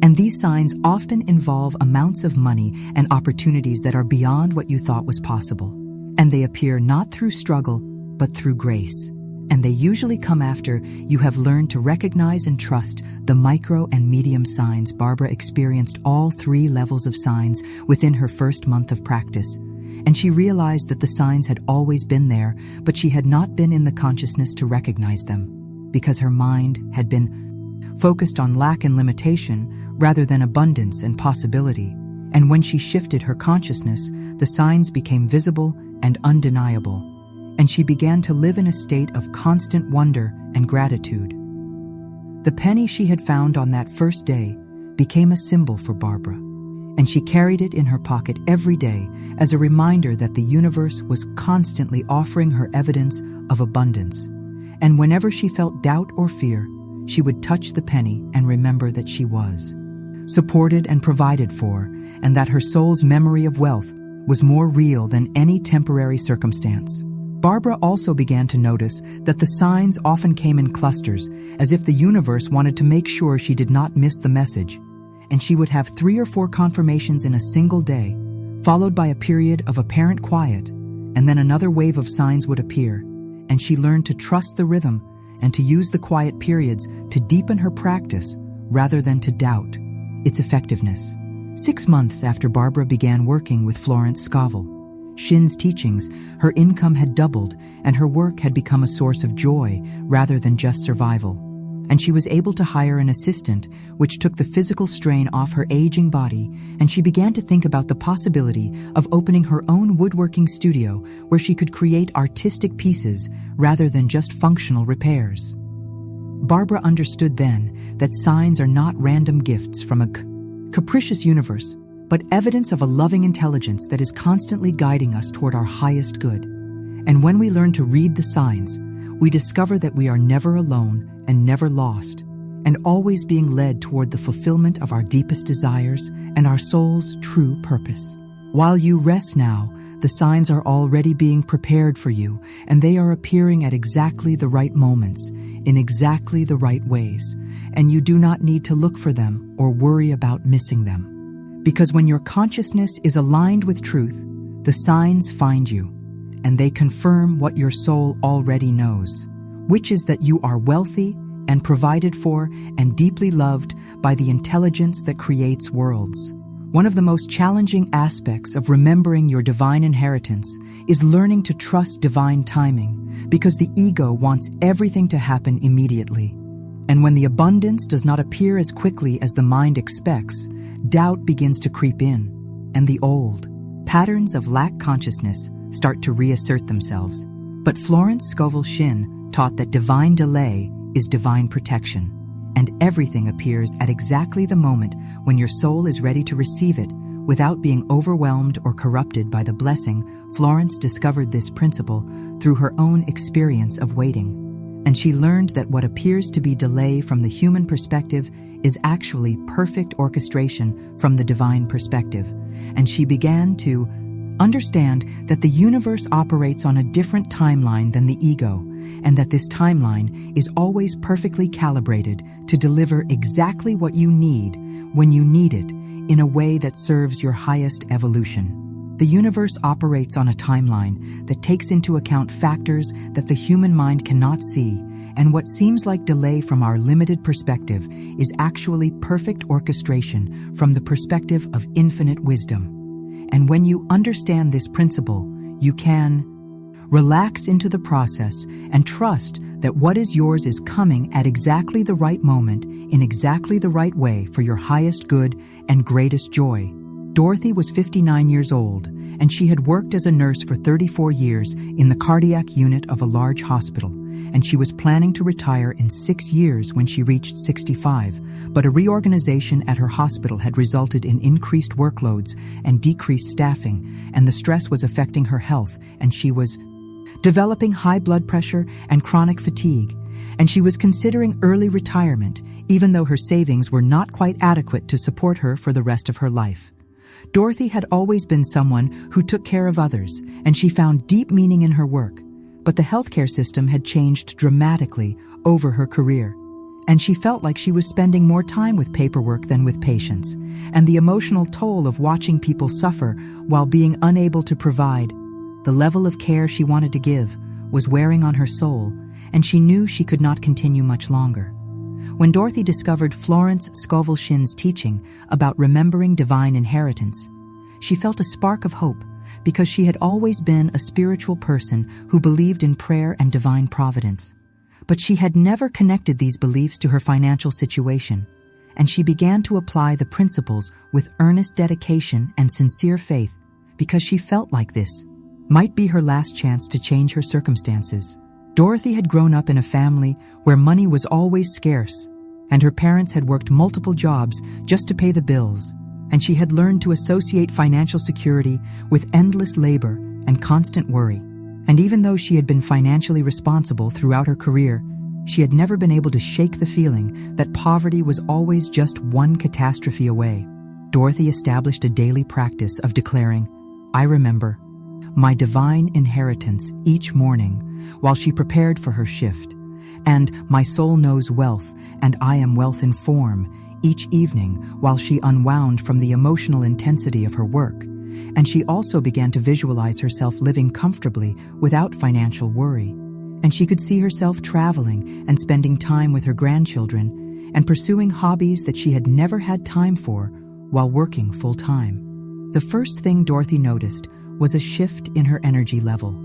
A: And these signs often involve amounts of money and opportunities that are beyond what you thought was possible. And they appear not through struggle, but through grace. And they usually come after you have learned to recognize and trust the micro and medium signs. Barbara experienced all 3 levels of signs within her first month of practice. And she realized that the signs had always been there, but she had not been in the consciousness to recognize them, because her mind had been focused on lack and limitation rather than abundance and possibility. And when she shifted her consciousness, the signs became visible and undeniable, and she began to live in a state of constant wonder and gratitude. The penny she had found on that first day became a symbol for Barbara, and she carried it in her pocket every day as a reminder that the universe was constantly offering her evidence of abundance. And whenever she felt doubt or fear, she would touch the penny and remember that she was supported and provided for, and that her soul's memory of wealth was more real than any temporary circumstance. Barbara also began to notice that the signs often came in clusters, as if the universe wanted to make sure she did not miss the message, and she would have 3 or 4 confirmations in a single day, followed by a period of apparent quiet, and then another wave of signs would appear, and she learned to trust the rhythm and to use the quiet periods to deepen her practice rather than to doubt its effectiveness. 6 months after Barbara began working with Florence Scovel Shinn's teachings, her income had doubled and her work had become a source of joy rather than just survival. And she was able to hire an assistant, which took the physical strain off her aging body, and she began to think about the possibility of opening her own woodworking studio where she could create artistic pieces rather than just functional repairs. Barbara understood then that signs are not random gifts from a capricious universe, but evidence of a loving intelligence that is constantly guiding us toward our highest good. And when we learn to read the signs, we discover that we are never alone and never lost, and always being led toward the fulfillment of our deepest desires and our soul's true purpose. While you rest now, the signs are already being prepared for you, and they are appearing at exactly the right moments, in exactly the right ways, and you do not need to look for them or worry about missing them. Because when your consciousness is aligned with truth, the signs find you, and they confirm what your soul already knows, which is that you are wealthy and provided for and deeply loved by the intelligence that creates worlds. One of the most challenging aspects of remembering your divine inheritance is learning to trust divine timing, because the ego wants everything to happen immediately. And when the abundance does not appear as quickly as the mind expects, doubt begins to creep in, and the old patterns of lack consciousness start to reassert themselves. But Florence Scovel Shinn taught that divine delay is divine protection, and everything appears at exactly the moment when your soul is ready to receive it without being overwhelmed or corrupted by the blessing. Florence discovered this principle through her own experience of waiting. and she learned that what appears to be delay from the human perspective is actually perfect orchestration from the divine perspective. And she began to understand that the universe operates on a different timeline than the ego, and that this timeline is always perfectly calibrated to deliver exactly what you need when you need it in a way that serves your highest evolution. The universe operates on a timeline that takes into account factors that the human mind cannot see, and what seems like delay from our limited perspective is actually perfect orchestration from the perspective of infinite wisdom. And when you understand this principle, you can relax into the process and trust that what is yours is coming at exactly the right moment, in exactly the right way for your highest good and greatest joy. Dorothy was 59 years old, and she had worked as a nurse for 34 years in the cardiac unit of a large hospital, and she was planning to retire in 6 years when she reached 65, but a reorganization at her hospital had resulted in increased workloads and decreased staffing, and the stress was affecting her health, and she was developing high blood pressure and chronic fatigue, and she was considering early retirement, even though her savings were not quite adequate to support her for the rest of her life. Dorothy had always been someone who took care of others, and she found deep meaning in her work. But the healthcare system had changed dramatically over her career, and she felt like she was spending more time with paperwork than with patients, and the emotional toll of watching people suffer while being unable to provide the level of care she wanted to give was wearing on her soul, and she knew she could not continue much longer. When Dorothy discovered Florence Scovel Shinn's teaching about remembering divine inheritance, she felt a spark of hope because she had always been a spiritual person who believed in prayer and divine providence. But she had never connected these beliefs to her financial situation, and she began to apply the principles with earnest dedication and sincere faith because she felt like this might be her last chance to change her circumstances. Dorothy had grown up in a family where money was always scarce, and her parents had worked multiple jobs just to pay the bills, and she had learned to associate financial security with endless labor and constant worry. And even though she had been financially responsible throughout her career, she had never been able to shake the feeling that poverty was always just one catastrophe away. Dorothy established a daily practice of declaring, "I remember my divine inheritance" each morning while she prepared for her shift, and "my soul knows wealth, and I am wealth in form" each evening while she unwound from the emotional intensity of her work. And she also began to visualize herself living comfortably without financial worry. And she could see herself traveling and spending time with her grandchildren and pursuing hobbies that she had never had time for while working full-time. The first thing Dorothy noticed was a shift in her energy level,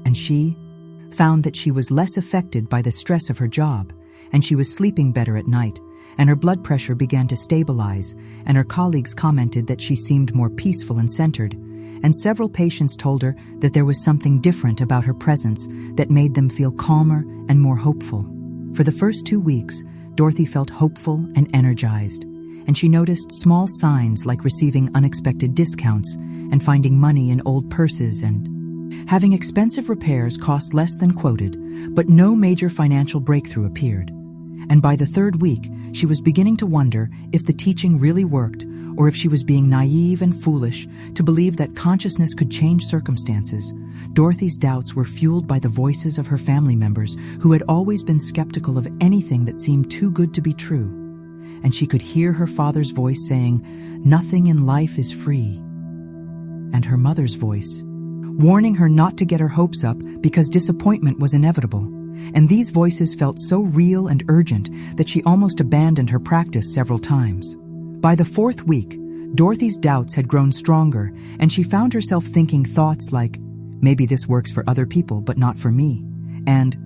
A: and she found that she was less affected by the stress of her job, and she was sleeping better at night, and her blood pressure began to stabilize, and her colleagues commented that she seemed more peaceful and centered, and several patients told her that there was something different about her presence that made them feel calmer and more hopeful. For the first 2 weeks, Dorothy felt hopeful and energized, and she noticed small signs like receiving unexpected discounts and finding money in old purses and having expensive repairs cost less than quoted, but no major financial breakthrough appeared. And by the 3rd week, she was beginning to wonder if the teaching really worked or if she was being naive and foolish to believe that consciousness could change circumstances. Dorothy's doubts were fueled by the voices of her family members who had always been skeptical of anything that seemed too good to be true. And she could hear her father's voice saying, "Nothing in life is free," and her mother's voice warning her not to get her hopes up because disappointment was inevitable. And these voices felt so real and urgent that she almost abandoned her practice several times. By the 4th week, Dorothy's doubts had grown stronger, and she found herself thinking thoughts like, "Maybe this works for other people, but not for me," and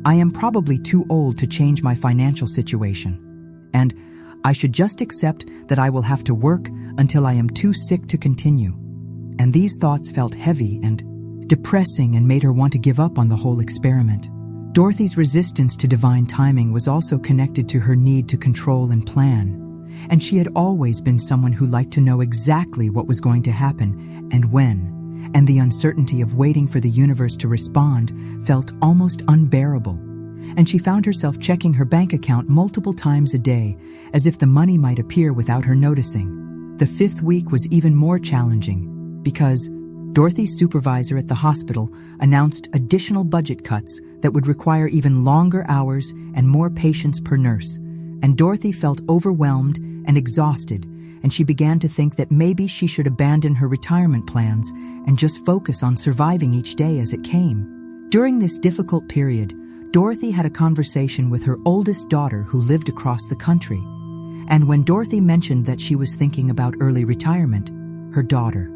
A: "I am probably too old to change my financial situation," and "I should just accept that I will have to work until I am too sick to continue." And these thoughts felt heavy and depressing and made her want to give up on the whole experiment. Dorothy's resistance to divine timing was also connected to her need to control and plan, and she had always been someone who liked to know exactly what was going to happen and when, and the uncertainty of waiting for the universe to respond felt almost unbearable. and she found herself checking her bank account multiple times a day, as if the money might appear without her noticing. The 5th week was even more challenging, because Dorothy's supervisor at the hospital announced additional budget cuts that would require even longer hours and more patients per nurse, and Dorothy felt overwhelmed and exhausted, and she began to think that maybe she should abandon her retirement plans and just focus on surviving each day as it came. During this difficult period, Dorothy had a conversation with her oldest daughter who lived across the country. And when Dorothy mentioned that she was thinking about early retirement, her daughter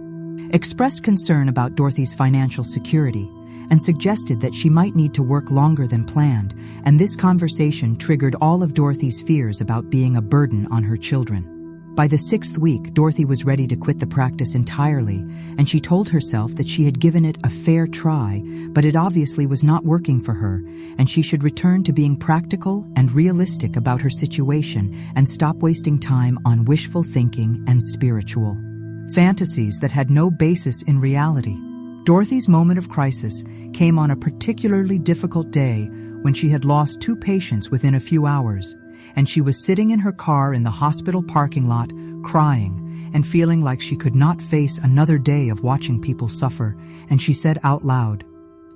A: expressed concern about Dorothy's financial security and suggested that she might need to work longer than planned, and this conversation triggered all of Dorothy's fears about being a burden on her children. By the 6th week, Dorothy was ready to quit the practice entirely, and she told herself that she had given it a fair try, but it obviously was not working for her, and she should return to being practical and realistic about her situation and stop wasting time on wishful thinking and spiritual fantasies that had no basis in reality. Dorothy's moment of crisis came on a particularly difficult day when she had lost 2 patients within a few hours, and she was sitting in her car in the hospital parking lot, crying and feeling like she could not face another day of watching people suffer, and she said out loud,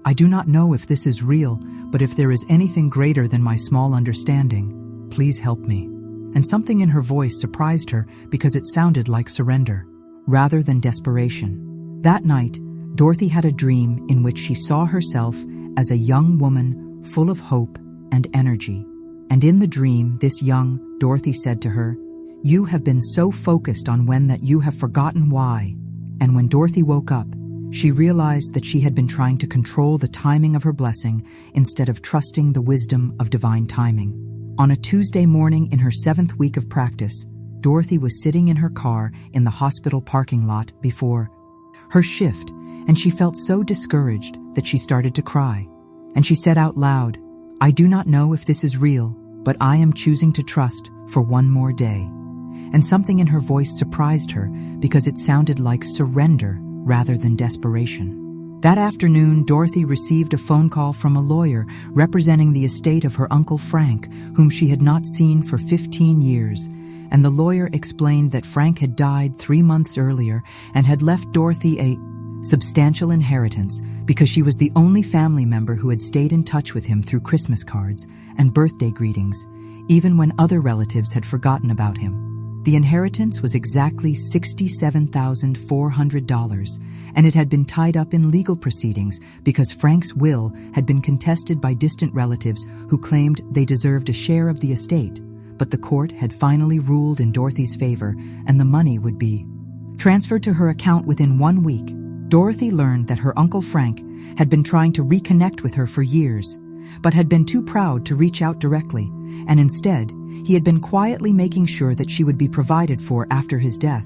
A: "I do not know if this is real, but if there is anything greater than my small understanding, please help me." And something in her voice surprised her because it sounded like surrender, rather than desperation. That night, Dorothy had a dream in which she saw herself as a young woman full of hope and energy. And in the dream, this young Dorothy said to her, "You have been so focused on when that you have forgotten why." And when Dorothy woke up, she realized that she had been trying to control the timing of her blessing instead of trusting the wisdom of divine timing. On a Tuesday morning in her 7th week of practice, Dorothy was sitting in her car in the hospital parking lot before her shift, and she felt so discouraged that she started to cry. And she said out loud, "I do not know if this is real, but I am choosing to trust for one more day." And something in her voice surprised her because it sounded like surrender rather than desperation. That afternoon, Dorothy received a phone call from a lawyer representing the estate of her Uncle Frank, whom she had not seen for 15 years. And the lawyer explained that Frank had died 3 months earlier and had left Dorothy a substantial inheritance because she was the only family member who had stayed in touch with him through Christmas cards and birthday greetings, even when other relatives had forgotten about him. The inheritance was exactly $67,400, and it had been tied up in legal proceedings because Frank's will had been contested by distant relatives who claimed they deserved a share of the estate. But the court had finally ruled in Dorothy's favor, and the money would be transferred to her account within 1 week. Dorothy learned that her Uncle Frank had been trying to reconnect with her for years, but had been too proud to reach out directly, and instead, he had been quietly making sure that she would be provided for after his death,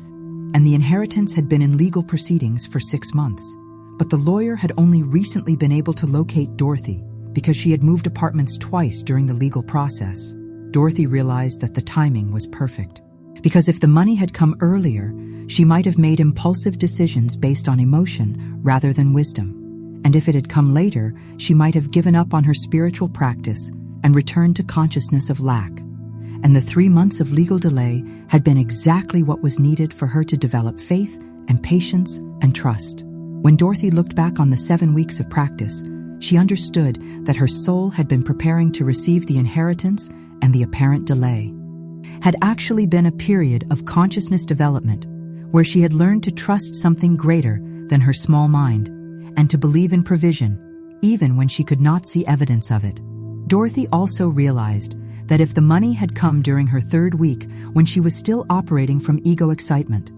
A: and the inheritance had been in legal proceedings for 6 months. But the lawyer had only recently been able to locate Dorothy because she had moved apartments twice during the legal process. Dorothy realized that the timing was perfect, because if the money had come earlier, she might have made impulsive decisions based on emotion rather than wisdom. And if it had come later, she might have given up on her spiritual practice and returned to consciousness of lack. And the 3 months of legal delay had been exactly what was needed for her to develop faith and patience and trust. When Dorothy looked back on the 7 weeks of practice, she understood that her soul had been preparing to receive the inheritance, and the apparent delay had actually been a period of consciousness development where she had learned to trust something greater than her small mind and to believe in provision, even when she could not see evidence of it. Dorothy also realized that if the money had come during her 3rd week when she was still operating from ego excitement,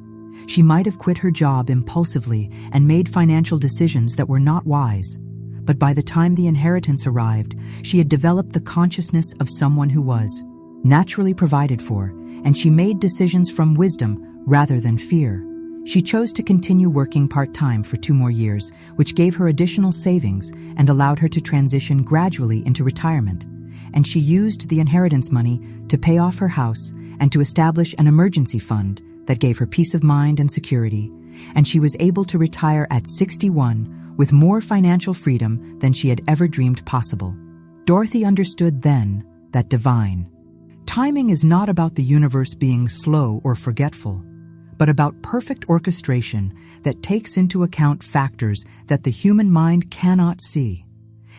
A: she might have quit her job impulsively and made financial decisions that were not wise. But by the time the inheritance arrived, she had developed the consciousness of someone who was naturally provided for, and she made decisions from wisdom rather than fear. She chose to continue working part-time for 2 more years, which gave her additional savings and allowed her to transition gradually into retirement. And she used the inheritance money to pay off her house and to establish an emergency fund that gave her peace of mind and security. And she was able to retire at 61 with more financial freedom than she had ever dreamed possible. Dorothy understood then that divine timing is not about the universe being slow or forgetful, but about perfect orchestration that takes into account factors that the human mind cannot see.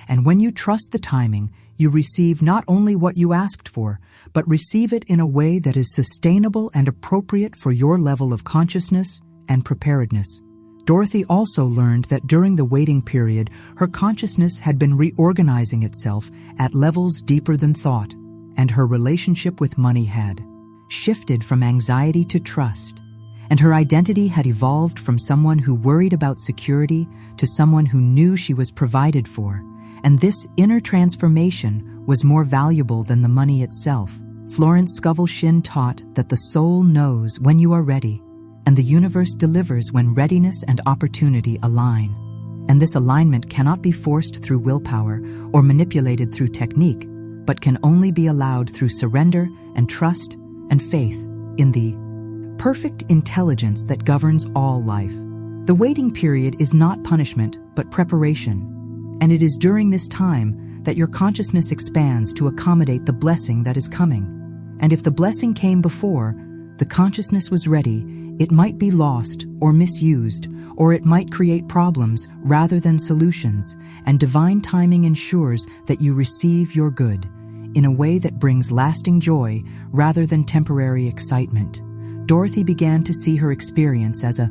A: And when you trust the timing, you receive not only what you asked for, but receive it in a way that is sustainable and appropriate for your level of consciousness and preparedness. Dorothy also learned that during the waiting period, her consciousness had been reorganizing itself at levels deeper than thought, and her relationship with money had shifted from anxiety to trust, and her identity had evolved from someone who worried about security to someone who knew she was provided for, and this inner transformation was more valuable than the money itself. Florence Scovel Shinn taught that the soul knows when you are ready, and the universe delivers when readiness and opportunity align. And this alignment cannot be forced through willpower or manipulated through technique, but can only be allowed through surrender and trust and faith in the perfect intelligence that governs all life. The waiting period is not punishment, but preparation. And it is during this time that your consciousness expands to accommodate the blessing that is coming. And if the blessing came before the consciousness was ready, it might be lost or misused, or it might create problems rather than solutions, and divine timing ensures that you receive your good in a way that brings lasting joy rather than temporary excitement. Dorothy began to see her experience as a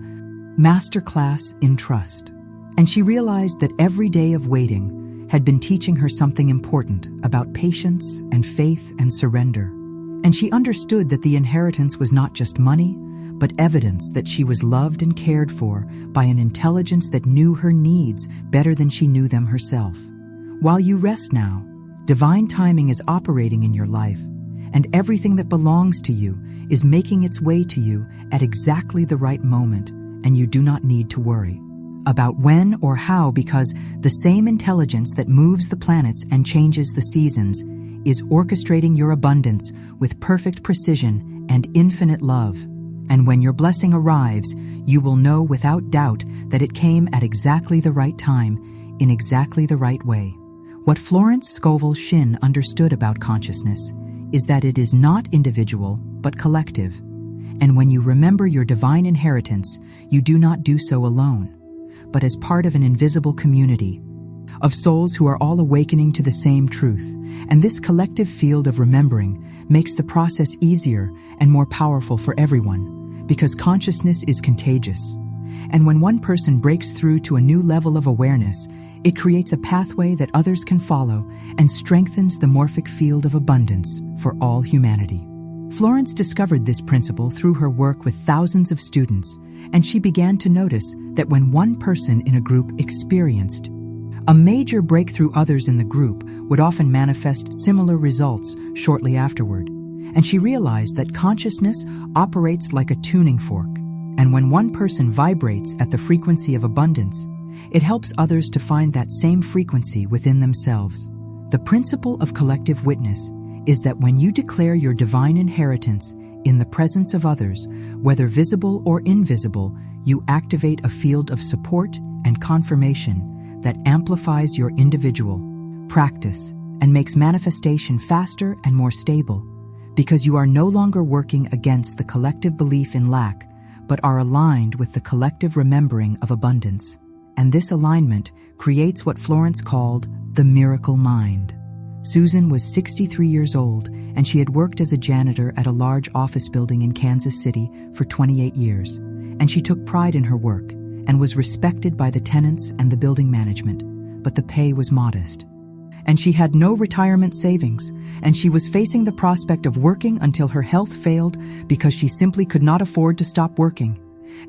A: masterclass in trust, and she realized that every day of waiting had been teaching her something important about patience and faith and surrender. And she understood that the inheritance was not just money, but evidence that she was loved and cared for by an intelligence that knew her needs better than she knew them herself. While you rest now, divine timing is operating in your life, and everything that belongs to you is making its way to you at exactly the right moment, and you do not need to worry about when or how, because the same intelligence that moves the planets and changes the seasons is orchestrating your abundance with perfect precision and infinite love. And when your blessing arrives, you will know without doubt that it came at exactly the right time, in exactly the right way. What Florence Scovel Shinn understood about consciousness is that it is not individual, but collective. And when you remember your divine inheritance, you do not do so alone, but as part of an invisible community of souls who are all awakening to the same truth. And this collective field of remembering makes the process easier and more powerful for everyone, because consciousness is contagious. And when one person breaks through to a new level of awareness, it creates a pathway that others can follow and strengthens the morphic field of abundance for all humanity. Florence discovered this principle through her work with thousands of students, and she began to notice that when one person in a group experienced a major breakthrough, others in the group would often manifest similar results shortly afterward. And she realized that consciousness operates like a tuning fork, and when one person vibrates at the frequency of abundance, it helps others to find that same frequency within themselves. The principle of collective witness is that when you declare your divine inheritance in the presence of others, whether visible or invisible, you activate a field of support and confirmation that amplifies your individual practice and makes manifestation faster and more stable, because you are no longer working against the collective belief in lack, but are aligned with the collective remembering of abundance. And this alignment creates what Florence called the miracle mind. Susan was 63 years old, and she had worked as a janitor at a large office building in Kansas City for 28 years. And she took pride in her work and was respected by the tenants and the building management, but the pay was modest. And she had no retirement savings, and she was facing the prospect of working until her health failed because she simply could not afford to stop working.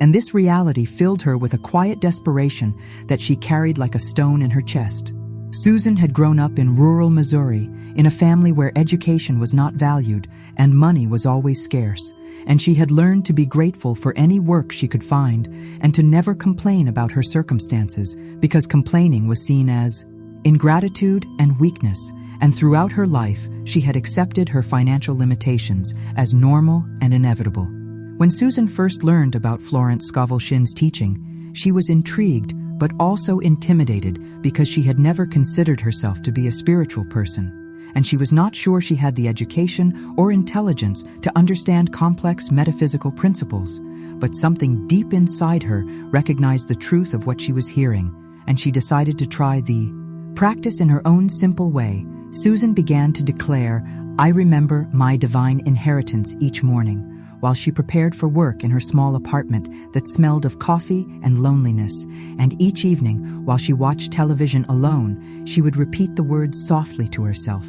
A: And this reality filled her with a quiet desperation that she carried like a stone in her chest. Susan had grown up in rural Missouri, in a family where education was not valued and money was always scarce, and she had learned to be grateful for any work she could find and to never complain about her circumstances, because complaining was seen as ingratitude and weakness, and throughout her life she had accepted her financial limitations as normal and inevitable. When Susan first learned about Florence Scovel Shinn's teaching, she was intrigued but also intimidated because she had never considered herself to be a spiritual person, and she was not sure she had the education or intelligence to understand complex metaphysical principles. But something deep inside her recognized the truth of what she was hearing, and she decided to try the practice in her own simple way. Susan began to declare, "I remember my divine inheritance" each morning, while she prepared for work in her small apartment that smelled of coffee and loneliness. And each evening, while she watched television alone, she would repeat the words softly to herself.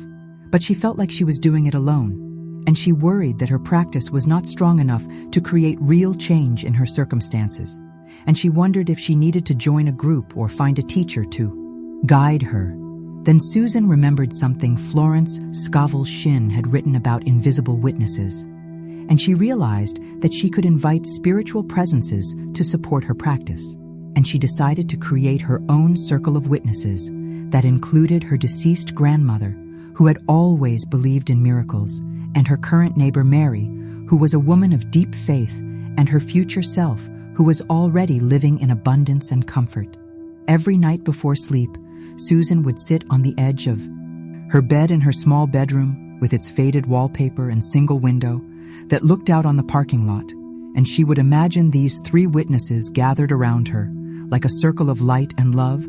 A: But she felt like she was doing it alone, and she worried that her practice was not strong enough to create real change in her circumstances. And she wondered if she needed to join a group or find a teacher to guide her. Then Susan remembered something Florence Scovel Shinn had written about invisible witnesses, and she realized that she could invite spiritual presences to support her practice. And she decided to create her own circle of witnesses that included her deceased grandmother, who had always believed in miracles, and her current neighbor Mary, who was a woman of deep faith, and her future self, who was already living in abundance and comfort. Every night before sleep, Susan would sit on the edge of her bed in her small bedroom with its faded wallpaper and single window that looked out on the parking lot, and she would imagine these three witnesses gathered around her like a circle of light and love,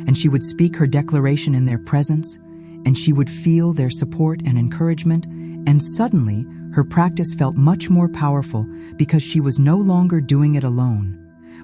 A: and she would speak her declaration in their presence, and she would feel their support and encouragement, and suddenly her practice felt much more powerful because she was no longer doing it alone,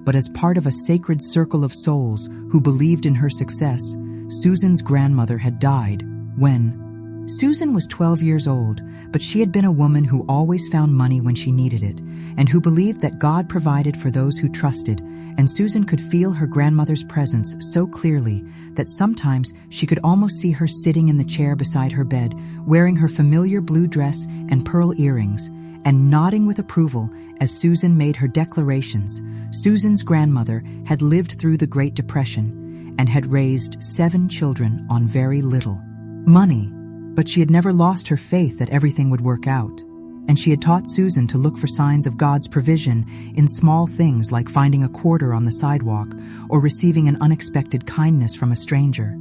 A: but as part of a sacred circle of souls who believed in her success. Susan's grandmother had died when Susan was 12 years old, but she had been a woman who always found money when she needed it, and who believed that God provided for those who trusted. And Susan could feel her grandmother's presence so clearly that sometimes she could almost see her sitting in the chair beside her bed, wearing her familiar blue dress and pearl earrings, and nodding with approval as Susan made her declarations. Susan's grandmother had lived through the Great Depression and had raised 7 children on very little money, but she had never lost her faith that everything would work out. And she had taught Susan to look for signs of God's provision in small things like finding a quarter on the sidewalk or receiving an unexpected kindness from a stranger.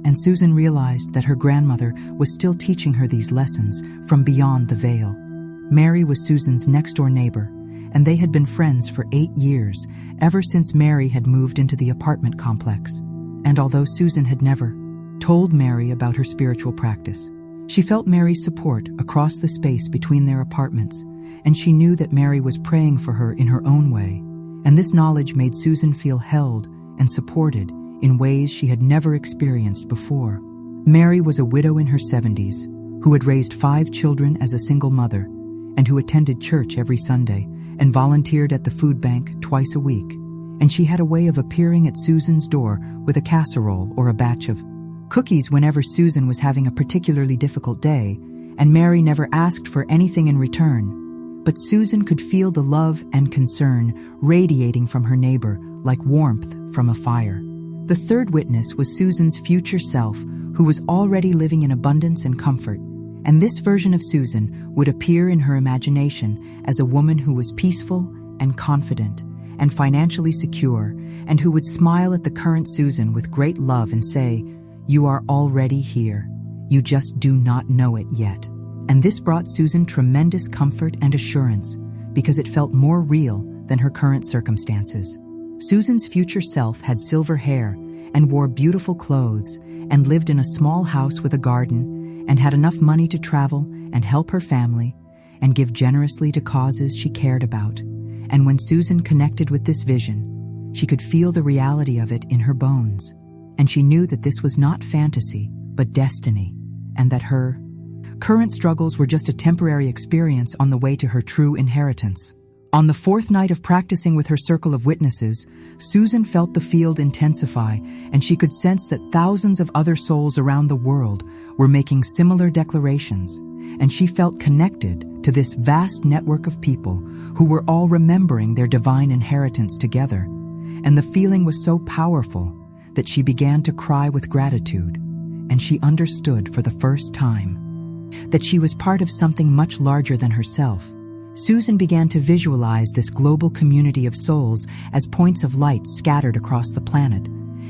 A: And Susan realized that her grandmother was still teaching her these lessons from beyond the veil. Mary was Susan's next-door neighbor, and they had been friends for 8 years, ever since Mary had moved into the apartment complex. And although Susan had never told Mary about her spiritual practice, she felt Mary's support across the space between their apartments, and she knew that Mary was praying for her in her own way. And this knowledge made Susan feel held and supported in ways she had never experienced before. Mary was a widow in her 70s, who had raised 5 children as a single mother, and who attended church every Sunday and volunteered at the food bank twice a week. And she had a way of appearing at Susan's door with a casserole or a batch of cookies whenever Susan was having a particularly difficult day, and Mary never asked for anything in return. But Susan could feel the love and concern radiating from her neighbor like warmth from a fire. The third witness was Susan's future self, who was already living in abundance and comfort. And this version of Susan would appear in her imagination as a woman who was peaceful and confident and financially secure, and who would smile at the current Susan with great love and say, "You are already here. You just do not know it yet." And this brought Susan tremendous comfort and assurance because it felt more real than her current circumstances. Susan's future self had silver hair and wore beautiful clothes and lived in a small house with a garden and had enough money to travel and help her family and give generously to causes she cared about. And when Susan connected with this vision, she could feel the reality of it in her bones. And she knew that this was not fantasy, but destiny, and that her current struggles were just a temporary experience on the way to her true inheritance. On the 4th night of practicing with her circle of witnesses, Susan felt the field intensify, and she could sense that thousands of other souls around the world were making similar declarations, and she felt connected to this vast network of people who were all remembering their divine inheritance together. And the feeling was so powerful that she began to cry with gratitude, and she understood for the first time that she was part of something much larger than herself, Susan began to visualize this global community of souls as points of light scattered across the planet,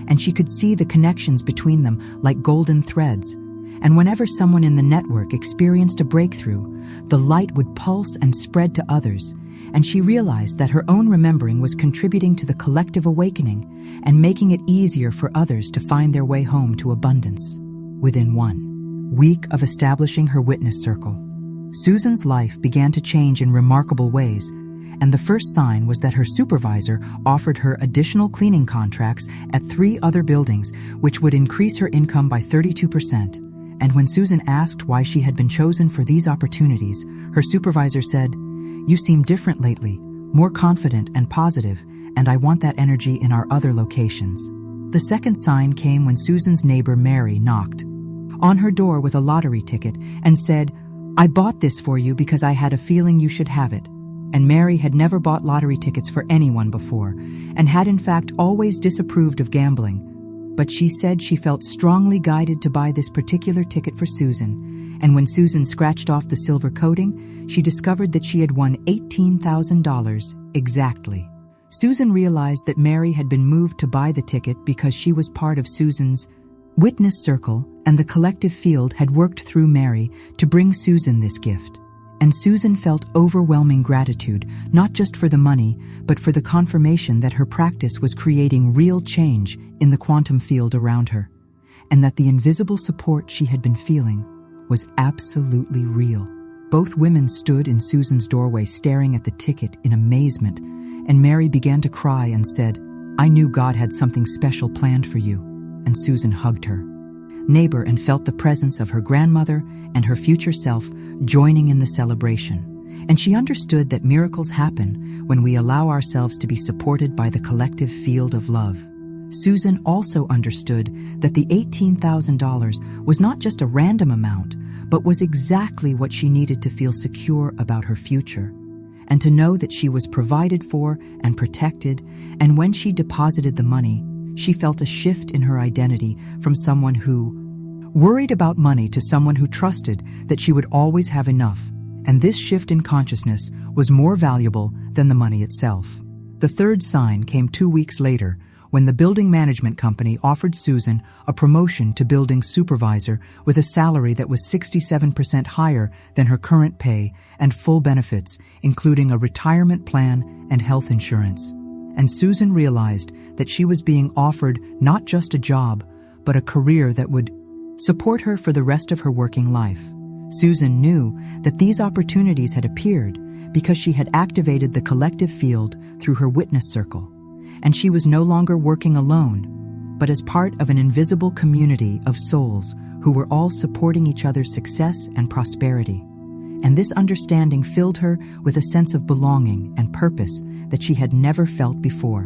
A: and she could see the connections between them like golden threads. And whenever someone in the network experienced a breakthrough, the light would pulse and spread to others, and she realized that her own remembering was contributing to the collective awakening and making it easier for others to find their way home to abundance. Within 1 week of establishing her witness circle, Susan's life began to change in remarkable ways, and the first sign was that her supervisor offered her additional cleaning contracts at 3 other buildings, which would increase her income by 32%. And when Susan asked why she had been chosen for these opportunities, her supervisor said, "You seem different lately, more confident and positive, and I want that energy in our other locations." The second sign came when Susan's neighbor Mary knocked on her door with a lottery ticket and said, "I bought this for you because I had a feeling you should have it." And Mary had never bought lottery tickets for anyone before, and had in fact always disapproved of gambling. But she said she felt strongly guided to buy this particular ticket for Susan, and when Susan scratched off the silver coating, she discovered that she had won $18,000 exactly. Susan realized that Mary had been moved to buy the ticket because she was part of Susan's witness circle, and the collective field had worked through Mary to bring Susan this gift. And Susan felt overwhelming gratitude, not just for the money, but for the confirmation that her practice was creating real change in the quantum field around her, and that the invisible support she had been feeling was absolutely real. Both women stood in Susan's doorway staring at the ticket in amazement, and Mary began to cry and said, "I knew God had something special planned for you." And Susan hugged her neighbor and felt the presence of her grandmother and her future self joining in the celebration. And she understood that miracles happen when we allow ourselves to be supported by the collective field of love. Susan also understood that the $18,000 was not just a random amount, but was exactly what she needed to feel secure about her future, and to know that she was provided for and protected. And when she deposited the money, she felt a shift in her identity from someone who worried about money to someone who trusted that she would always have enough. And this shift in consciousness was more valuable than the money itself. The third sign came 2 weeks later, when the building management company offered Susan a promotion to building supervisor with a salary that was 67% higher than her current pay and full benefits, including a retirement plan and health insurance. And Susan realized that she was being offered not just a job, but a career that would support her for the rest of her working life. Susan knew that these opportunities had appeared because she had activated the collective field through her witness circle, and she was no longer working alone, but as part of an invisible community of souls who were all supporting each other's success and prosperity. And this understanding filled her with a sense of belonging and purpose that she had never felt before.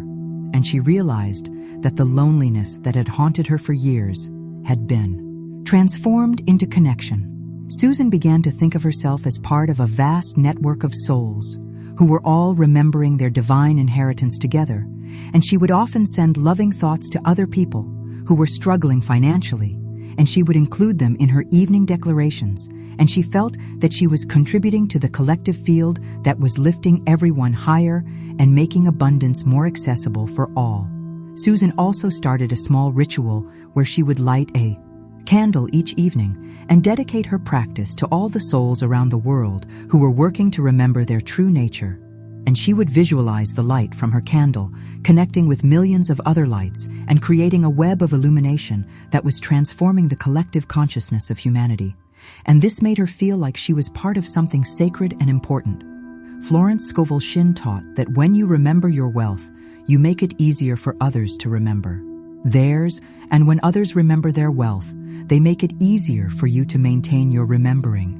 A: And she realized that the loneliness that had haunted her for years had been transformed into connection. Susan began to think of herself as part of a vast network of souls who were all remembering their divine inheritance together, and she would often send loving thoughts to other people who were struggling financially, and she would include them in her evening declarations, and she felt that she was contributing to the collective field that was lifting everyone higher and making abundance more accessible for all. Susan also started a small ritual where she would light a candle each evening and dedicate her practice to all the souls around the world who were working to remember their true nature. And she would visualize the light from her candle connecting with millions of other lights and creating a web of illumination that was transforming the collective consciousness of humanity. And this made her feel like she was part of something sacred and important. Florence Scovel Shinn taught that when you remember your wealth, you make it easier for others to remember theirs, and when others remember their wealth, they make it easier for you to maintain your remembering.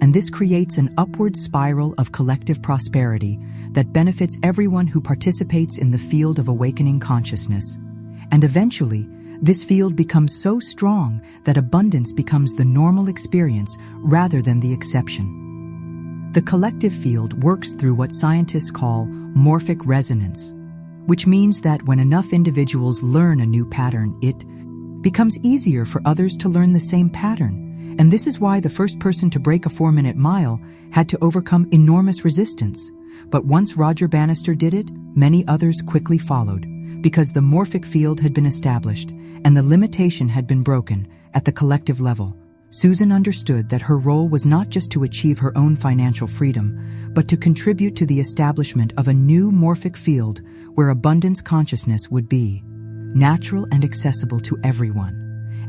A: And this creates an upward spiral of collective prosperity that benefits everyone who participates in the field of awakening consciousness. And eventually, this field becomes so strong that abundance becomes the normal experience rather than the exception. The collective field works through what scientists call morphic resonance, which means that when enough individuals learn a new pattern, it becomes easier for others to learn the same pattern, And this is why the first person to break a 4-minute mile had to overcome enormous resistance. But once Roger Bannister did it, many others quickly followed, because the morphic field had been established and the limitation had been broken at the collective level. Susan understood that her role was not just to achieve her own financial freedom, but to contribute to the establishment of a new morphic field where abundance consciousness would be natural and accessible to everyone.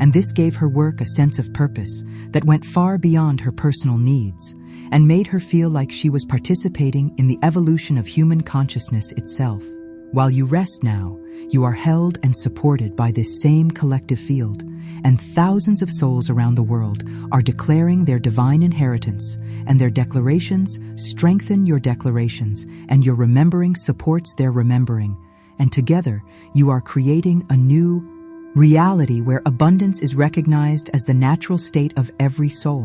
A: And this gave her work a sense of purpose that went far beyond her personal needs and made her feel like she was participating in the evolution of human consciousness itself. While you rest now, you are held and supported by this same collective field, and thousands of souls around the world are declaring their divine inheritance, and their declarations strengthen your declarations, and your remembering supports their remembering, and together you are creating a new reality where abundance is recognized as the natural state of every soul,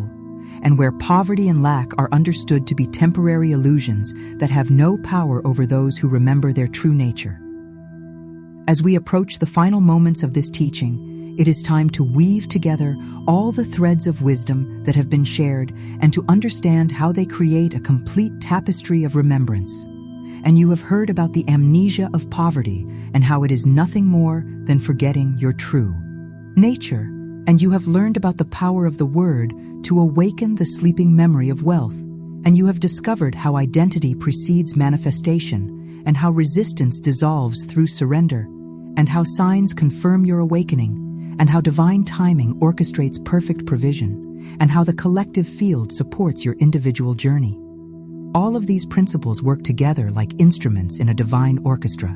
A: and where poverty and lack are understood to be temporary illusions that have no power over those who remember their true nature. As we approach the final moments of this teaching, it is time to weave together all the threads of wisdom that have been shared and to understand how they create a complete tapestry of remembrance. And you have heard about the amnesia of poverty and how it is nothing more than forgetting your true nature. And you have learned about the power of the word to awaken the sleeping memory of wealth. And you have discovered how identity precedes manifestation, and how resistance dissolves through surrender, and how signs confirm your awakening, and how divine timing orchestrates perfect provision, and how the collective field supports your individual journey. All of these principles work together like instruments in a divine orchestra.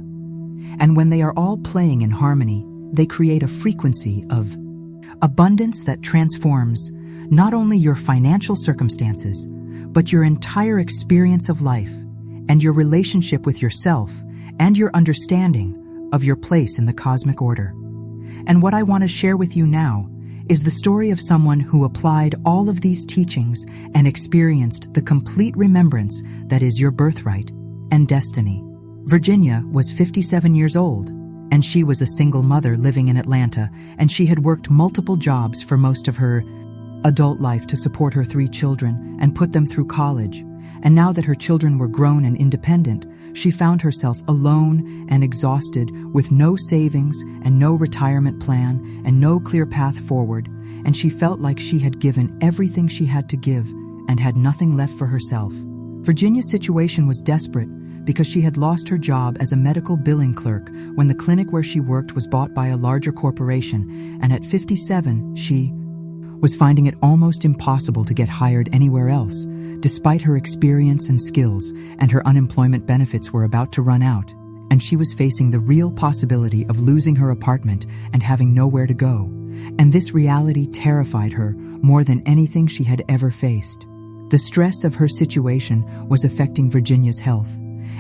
A: And when they are all playing in harmony, they create a frequency of abundance that transforms not only your financial circumstances, but your entire experience of life and your relationship with yourself and your understanding of your place in the cosmic order. And what I want to share with you now is the story of someone who applied all of these teachings and experienced the complete remembrance that is your birthright and destiny. Virginia was 57 years old, and she was a single mother living in Atlanta, and she had worked multiple jobs for most of her adult life to support her 3 children and put them through college. And now that her children were grown and independent, she found herself alone and exhausted with no savings and no retirement plan and no clear path forward, and she felt like she had given everything she had to give and had nothing left for herself. Virginia's situation was desperate because she had lost her job as a medical billing clerk when the clinic where she worked was bought by a larger corporation, and at 57, she was finding it almost impossible to get hired anywhere else, despite her experience and skills, and her unemployment benefits were about to run out, and she was facing the real possibility of losing her apartment and having nowhere to go. And this reality terrified her more than anything she had ever faced. The stress of her situation was affecting Virginia's health,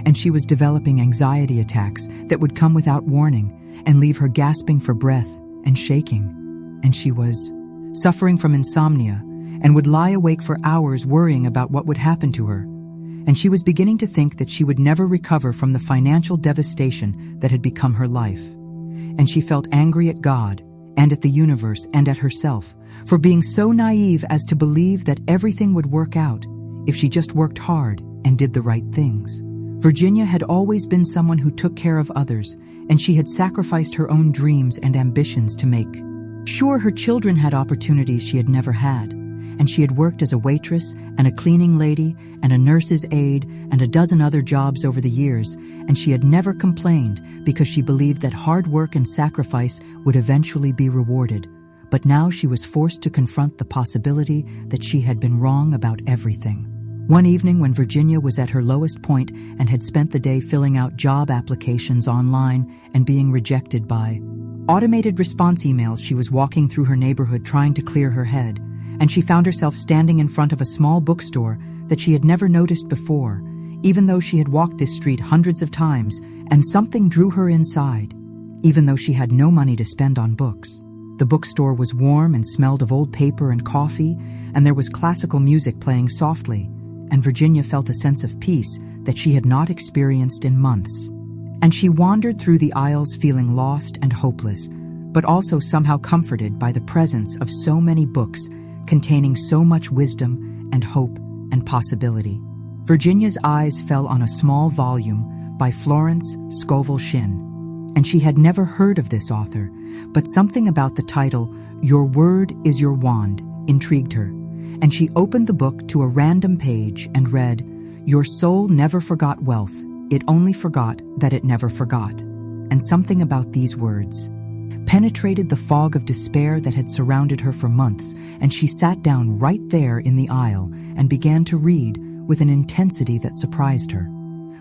A: and she was developing anxiety attacks that would come without warning and leave her gasping for breath and shaking. And she was suffering from insomnia and would lie awake for hours worrying about what would happen to her. And she was beginning to think that she would never recover from the financial devastation that had become her life. And she felt angry at God and at the universe and at herself for being so naive as to believe that everything would work out if she just worked hard and did the right things. Virginia had always been someone who took care of others, and she had sacrificed her own dreams and ambitions to make sure her children had opportunities she had never had. And she had worked as a waitress and a cleaning lady and a nurse's aide and a dozen other jobs over the years, and she had never complained because she believed that hard work and sacrifice would eventually be rewarded. But now she was forced to confront the possibility that she had been wrong about everything. One evening when Virginia was at her lowest point and had spent the day filling out job applications online and being rejected by automated response emails, she was walking through her neighborhood trying to clear her head, and she found herself standing in front of a small bookstore that she had never noticed before, even though she had walked this street hundreds of times, and something drew her inside, even though she had no money to spend on books. The bookstore was warm and smelled of old paper and coffee, and there was classical music playing softly, and Virginia felt a sense of peace that she had not experienced in months. And she wandered through the aisles feeling lost and hopeless, but also somehow comforted by the presence of so many books containing so much wisdom and hope and possibility. Virginia's eyes fell on a small volume by Florence Scovel Shinn, and she had never heard of this author, but something about the title, "Your Word is Your Wand," intrigued her, and she opened the book to a random page and read, "Your soul never forgot wealth, it only forgot that it never forgot." And something about these words penetrated the fog of despair that had surrounded her for months, and she sat down right there in the aisle and began to read with an intensity that surprised her.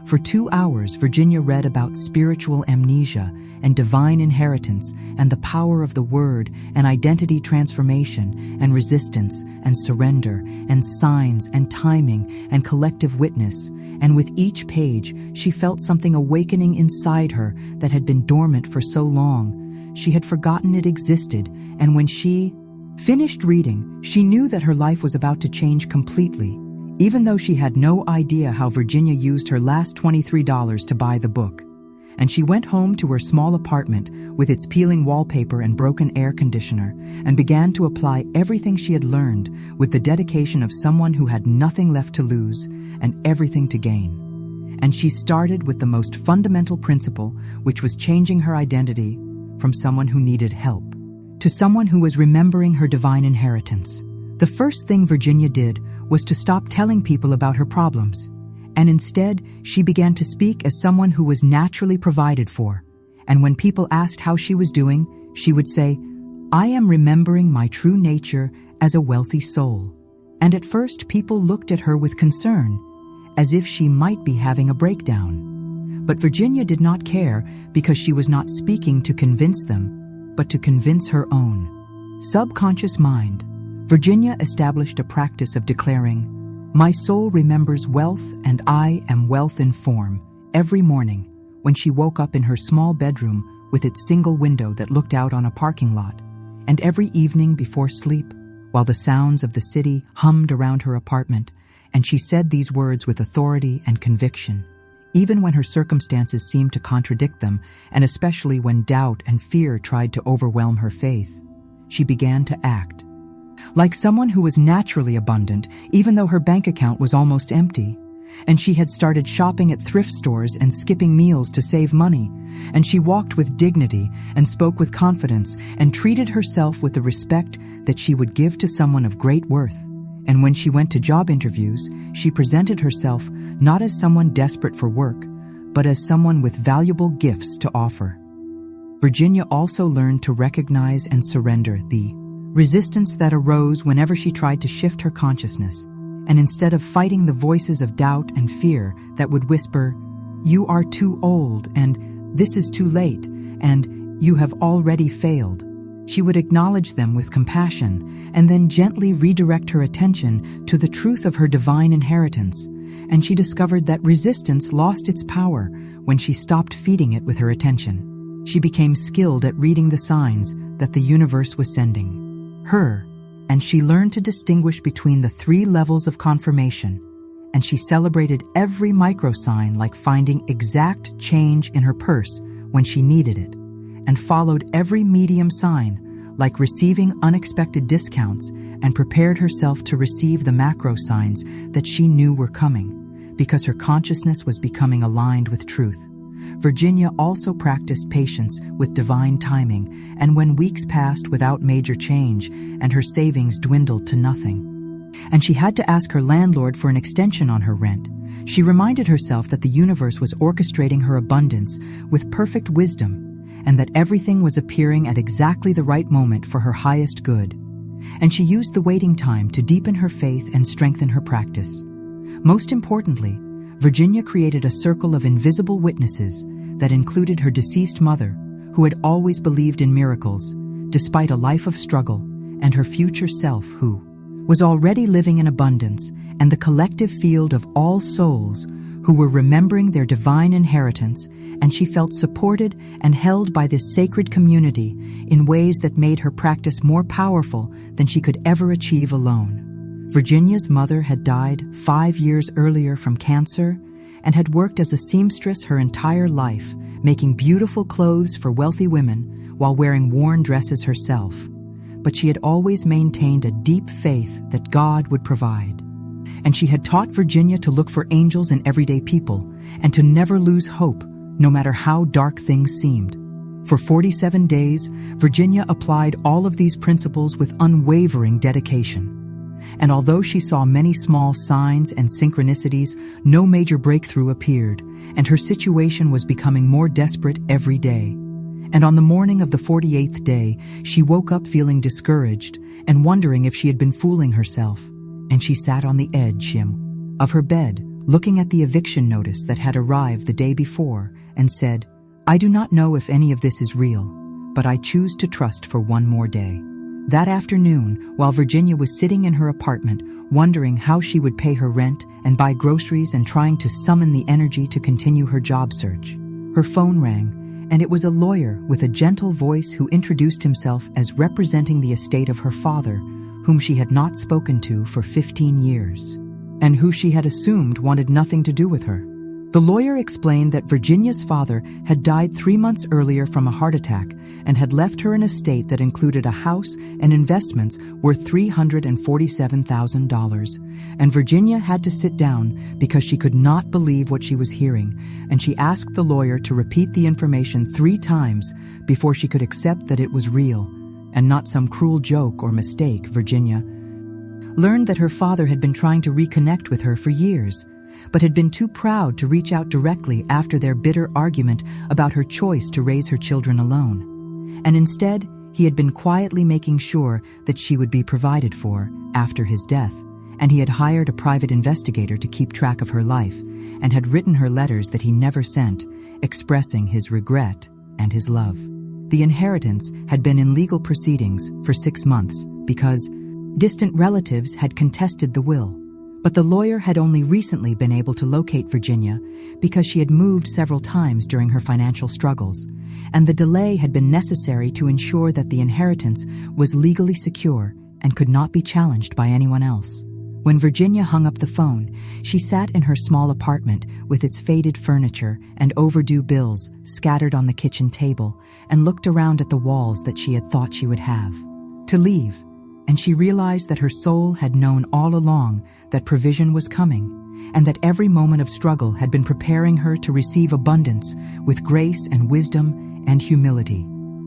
A: For 2 hours, Virginia read about spiritual amnesia and divine inheritance and the power of the word and identity transformation and resistance and surrender and signs and timing and collective witness. And with each page, she felt something awakening inside her that had been dormant for so long. She had forgotten it existed, and when she finished reading, she knew that her life was about to change completely, even though she had no idea how Virginia used her last $23 to buy the book. And she went home to her small apartment with its peeling wallpaper and broken air conditioner and began to apply everything she had learned with the dedication of someone who had nothing left to lose and everything to gain. And she started with the most fundamental principle, which was changing her identity from someone who needed help to someone who was remembering her divine inheritance. The first thing Virginia did was to stop telling people about her problems, and instead she began to speak as someone who was naturally provided for. And when people asked how she was doing, she would say, "I am remembering my true nature as a wealthy soul." And at first people looked at her with concern, as if she might be having a breakdown. But Virginia did not care, because she was not speaking to convince them, but to convince her own subconscious mind. Virginia established a practice of declaring, "My soul remembers wealth and I am wealth in form," every morning when she woke up in her small bedroom with its single window that looked out on a parking lot, and every evening before sleep while the sounds of the city hummed around her apartment, and she said these words with authority and conviction, even when her circumstances seemed to contradict them, and especially when doubt and fear tried to overwhelm her faith. She began to act like someone who was naturally abundant, even though her bank account was almost empty. And she had started shopping at thrift stores and skipping meals to save money. And she walked with dignity and spoke with confidence and treated herself with the respect that she would give to someone of great worth. And when she went to job interviews, she presented herself not as someone desperate for work, but as someone with valuable gifts to offer. Virginia also learned to recognize and surrender the resistance that arose whenever she tried to shift her consciousness, and instead of fighting the voices of doubt and fear that would whisper, "You are too old," and "This is too late," and "You have already failed," she would acknowledge them with compassion and then gently redirect her attention to the truth of her divine inheritance. And she discovered that resistance lost its power when she stopped feeding it with her attention. She became skilled at reading the signs that the universe was sending her, and she learned to distinguish between the 3 levels of confirmation, and she celebrated every microsign like finding exact change in her purse when she needed it, and followed every medium sign like receiving unexpected discounts, and prepared herself to receive the macro signs that she knew were coming, because her consciousness was becoming aligned with truth. Virginia also practiced patience with divine timing, and when weeks passed without major change and her savings dwindled to nothing, and she had to ask her landlord for an extension on her rent, she reminded herself that the universe was orchestrating her abundance with perfect wisdom, and that everything was appearing at exactly the right moment for her highest good. And she used the waiting time to deepen her faith and strengthen her practice. Most importantly, Virginia created a circle of invisible witnesses that included her deceased mother, who had always believed in miracles, despite a life of struggle, and her future self, who was already living in abundance, and the collective field of all souls who were remembering their divine inheritance, and she felt supported and held by this sacred community in ways that made her practice more powerful than she could ever achieve alone. Virginia's mother had died 5 years earlier from cancer and had worked as a seamstress her entire life, making beautiful clothes for wealthy women while wearing worn dresses herself. but she had always maintained a deep faith that God would provide. And she had taught Virginia to look for angels in everyday people and to never lose hope, no matter how dark things seemed. For 47 days, Virginia applied all of these principles with unwavering dedication. And although she saw many small signs and synchronicities, no major breakthrough appeared, and her situation was becoming more desperate every day. And on the morning of the 48th day, she woke up feeling discouraged and wondering if she had been fooling herself. And she sat on the edge of her bed, looking at the eviction notice that had arrived the day before, and said, "I do not know if any of this is real, but I choose to trust for one more day." That afternoon, while Virginia was sitting in her apartment, wondering how she would pay her rent and buy groceries and trying to summon the energy to continue her job search, her phone rang, and it was a lawyer with a gentle voice who introduced himself as representing the estate of her father, whom she had not spoken to for 15 years, and who she had assumed wanted nothing to do with her. The lawyer explained that Virginia's father had died 3 months earlier from a heart attack and had left her an estate that included a house and investments worth $347,000. And Virginia had to sit down because she could not believe what she was hearing, and she asked the lawyer to repeat the information 3 times before she could accept that it was real and not some cruel joke or mistake. Virginia learned that her father had been trying to reconnect with her for years, but had been too proud to reach out directly after their bitter argument about her choice to raise her children alone. And instead, he had been quietly making sure that she would be provided for after his death, and he had hired a private investigator to keep track of her life and had written her letters that he never sent, expressing his regret and his love. The inheritance had been in legal proceedings for 6 months because distant relatives had contested the will. But the lawyer had only recently been able to locate Virginia because she had moved several times during her financial struggles, and the delay had been necessary to ensure that the inheritance was legally secure and could not be challenged by anyone else. When Virginia hung up the phone, she sat in her small apartment with its faded furniture and overdue bills scattered on the kitchen table and looked around at the walls that she had thought she would have to leave. And she realized that her soul had known all along that provision was coming, and that every moment of struggle had been preparing her to receive abundance with grace and wisdom and humility.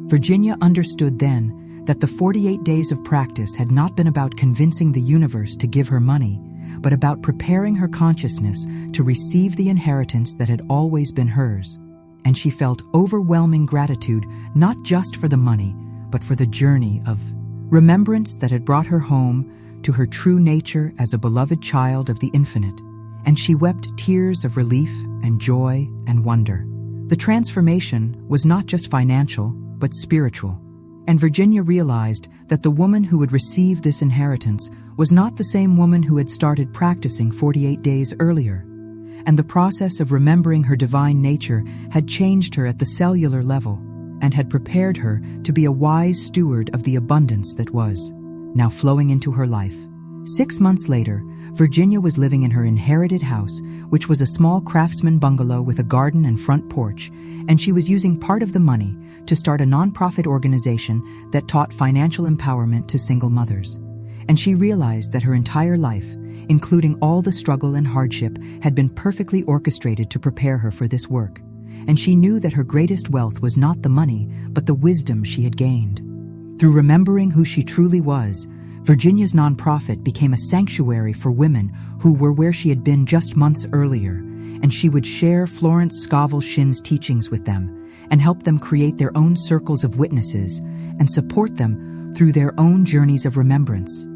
A: Virginia understood then that the 48 days of practice had not been about convincing the universe to give her money, but about preparing her consciousness to receive the inheritance that had always been hers. And she felt overwhelming gratitude not just for the money, but for the journey of remembrance that had brought her home to her true nature as a beloved child of the infinite, and she wept tears of relief and joy and wonder. The transformation was not just financial, but spiritual, and Virginia realized that the woman who would receive this inheritance was not the same woman who had started practicing 48 days earlier, and the process of remembering her divine nature had changed her at the cellular level and had prepared her to be a wise steward of the abundance that was now flowing into her life. 6 months later, Virginia was living in her inherited house, which was a small craftsman bungalow with a garden and front porch, and she was using part of the money to start a nonprofit organization that taught financial empowerment to single mothers. And she realized that her entire life, including all the struggle and hardship, had been perfectly orchestrated to prepare her for this work. And she knew that her greatest wealth was not the money, but the wisdom she had gained. Through remembering who she truly was, Virginia's nonprofit became a sanctuary for women who were where she had been just months earlier, and she would share Florence Scovel Shinn's teachings with them and help them create their own circles of witnesses and support them through their own journeys of remembrance.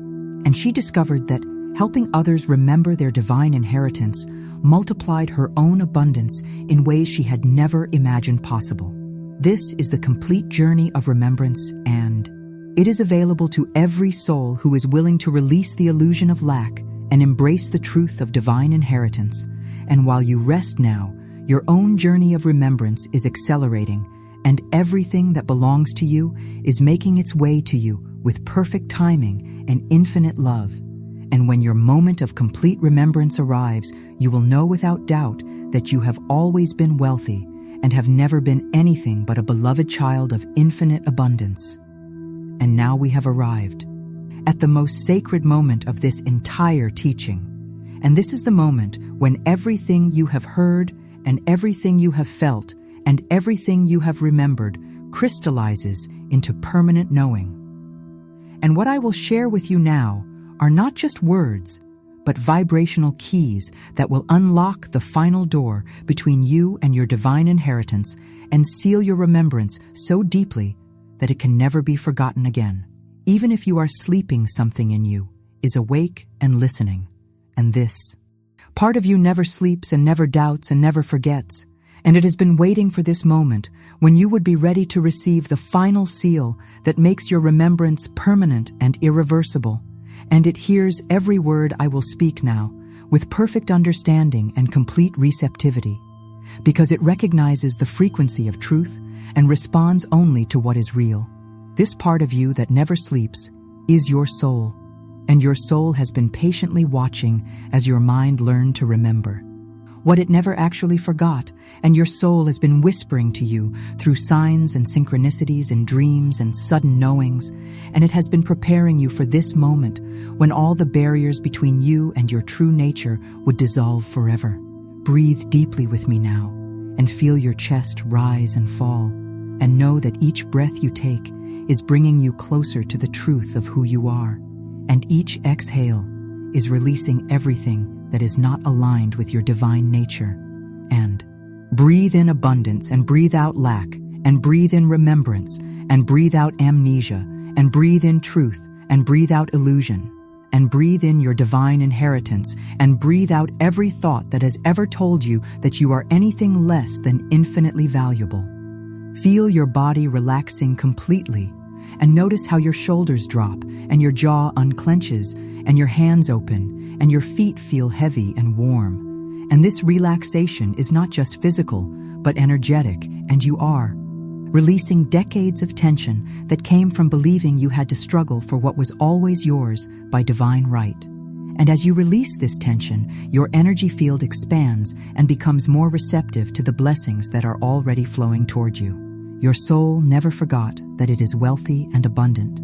A: And she discovered that helping others remember their divine inheritance multiplied her own abundance in ways she had never imagined possible. This is the complete journey of remembrance, and it is available to every soul who is willing to release the illusion of lack and embrace the truth of divine inheritance. And while you rest now, your own journey of remembrance is accelerating, and everything that belongs to you is making its way to you with perfect timing and infinite love. And when your moment of complete remembrance arrives, you will know without doubt that you have always been wealthy and have never been anything but a beloved child of infinite abundance. and now we have arrived at the most sacred moment of this entire teaching. And this is the moment when everything you have heard and everything you have felt and everything you have remembered crystallizes into permanent knowing. And what I will share with you now are not just words, but vibrational keys that will unlock the final door between you and your divine inheritance and seal your remembrance so deeply that it can never be forgotten again. Even if you are sleeping, something in you is awake and listening. And this part of you never sleeps and never doubts and never forgets. And it has been waiting for this moment when you would be ready to receive the final seal that makes your remembrance permanent and irreversible. And it hears every word I will speak now with perfect understanding and complete receptivity, because it recognizes the frequency of truth and responds only to what is real. This part of you that never sleeps is your soul, and your soul has been patiently watching as your mind learned to remember what it never actually forgot, and your soul has been whispering to you through signs and synchronicities and dreams and sudden knowings, and it has been preparing you for this moment when all the barriers between you and your true nature would dissolve forever. Breathe deeply with me now and feel your chest rise and fall, and know that each breath you take is bringing you closer to the truth of who you are, and each exhale is releasing everything that is not aligned with your divine nature. And breathe in abundance and breathe out lack, and breathe in remembrance and breathe out amnesia, and breathe in truth and breathe out illusion, and breathe in your divine inheritance and breathe out every thought that has ever told you that you are anything less than infinitely valuable. Feel your body relaxing completely, and notice how your shoulders drop and your jaw unclenches and your hands open and your feet feel heavy and warm. And this relaxation is not just physical, but energetic, and you are releasing decades of tension that came from believing you had to struggle for what was always yours by divine right. And as you release this tension, your energy field expands and becomes more receptive to the blessings that are already flowing toward you. Your soul never forgot that it is wealthy and abundant,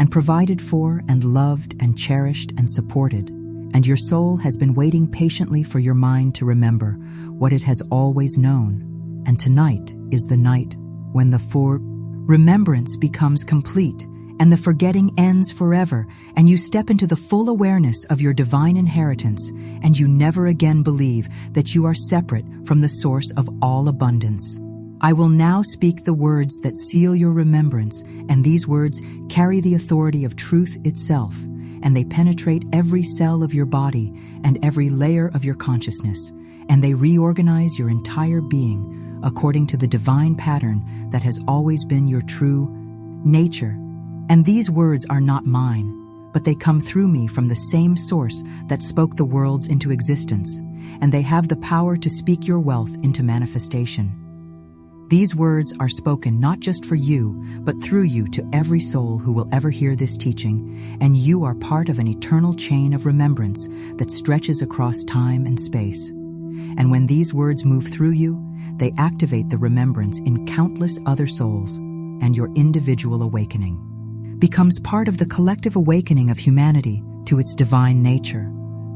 A: and provided for and loved and cherished and supported. And your soul has been waiting patiently for your mind to remember what it has always known. And tonight is the night when the remembrance becomes complete and the forgetting ends forever, and you step into the full awareness of your divine inheritance, and you never again believe that you are separate from the source of all abundance. I will now speak the words that seal your remembrance, and these words carry the authority of truth itself, and they penetrate every cell of your body and every layer of your consciousness, and they reorganize your entire being according to the divine pattern that has always been your true nature. And these words are not mine, but they come through me from the same source that spoke the worlds into existence, and they have the power to speak your wealth into manifestation. These words are spoken not just for you, but through you to every soul who will ever hear this teaching, and you are part of an eternal chain of remembrance that stretches across time and space. And when these words move through you, they activate the remembrance in countless other souls, and your individual awakening becomes part of the collective awakening of humanity to its divine nature.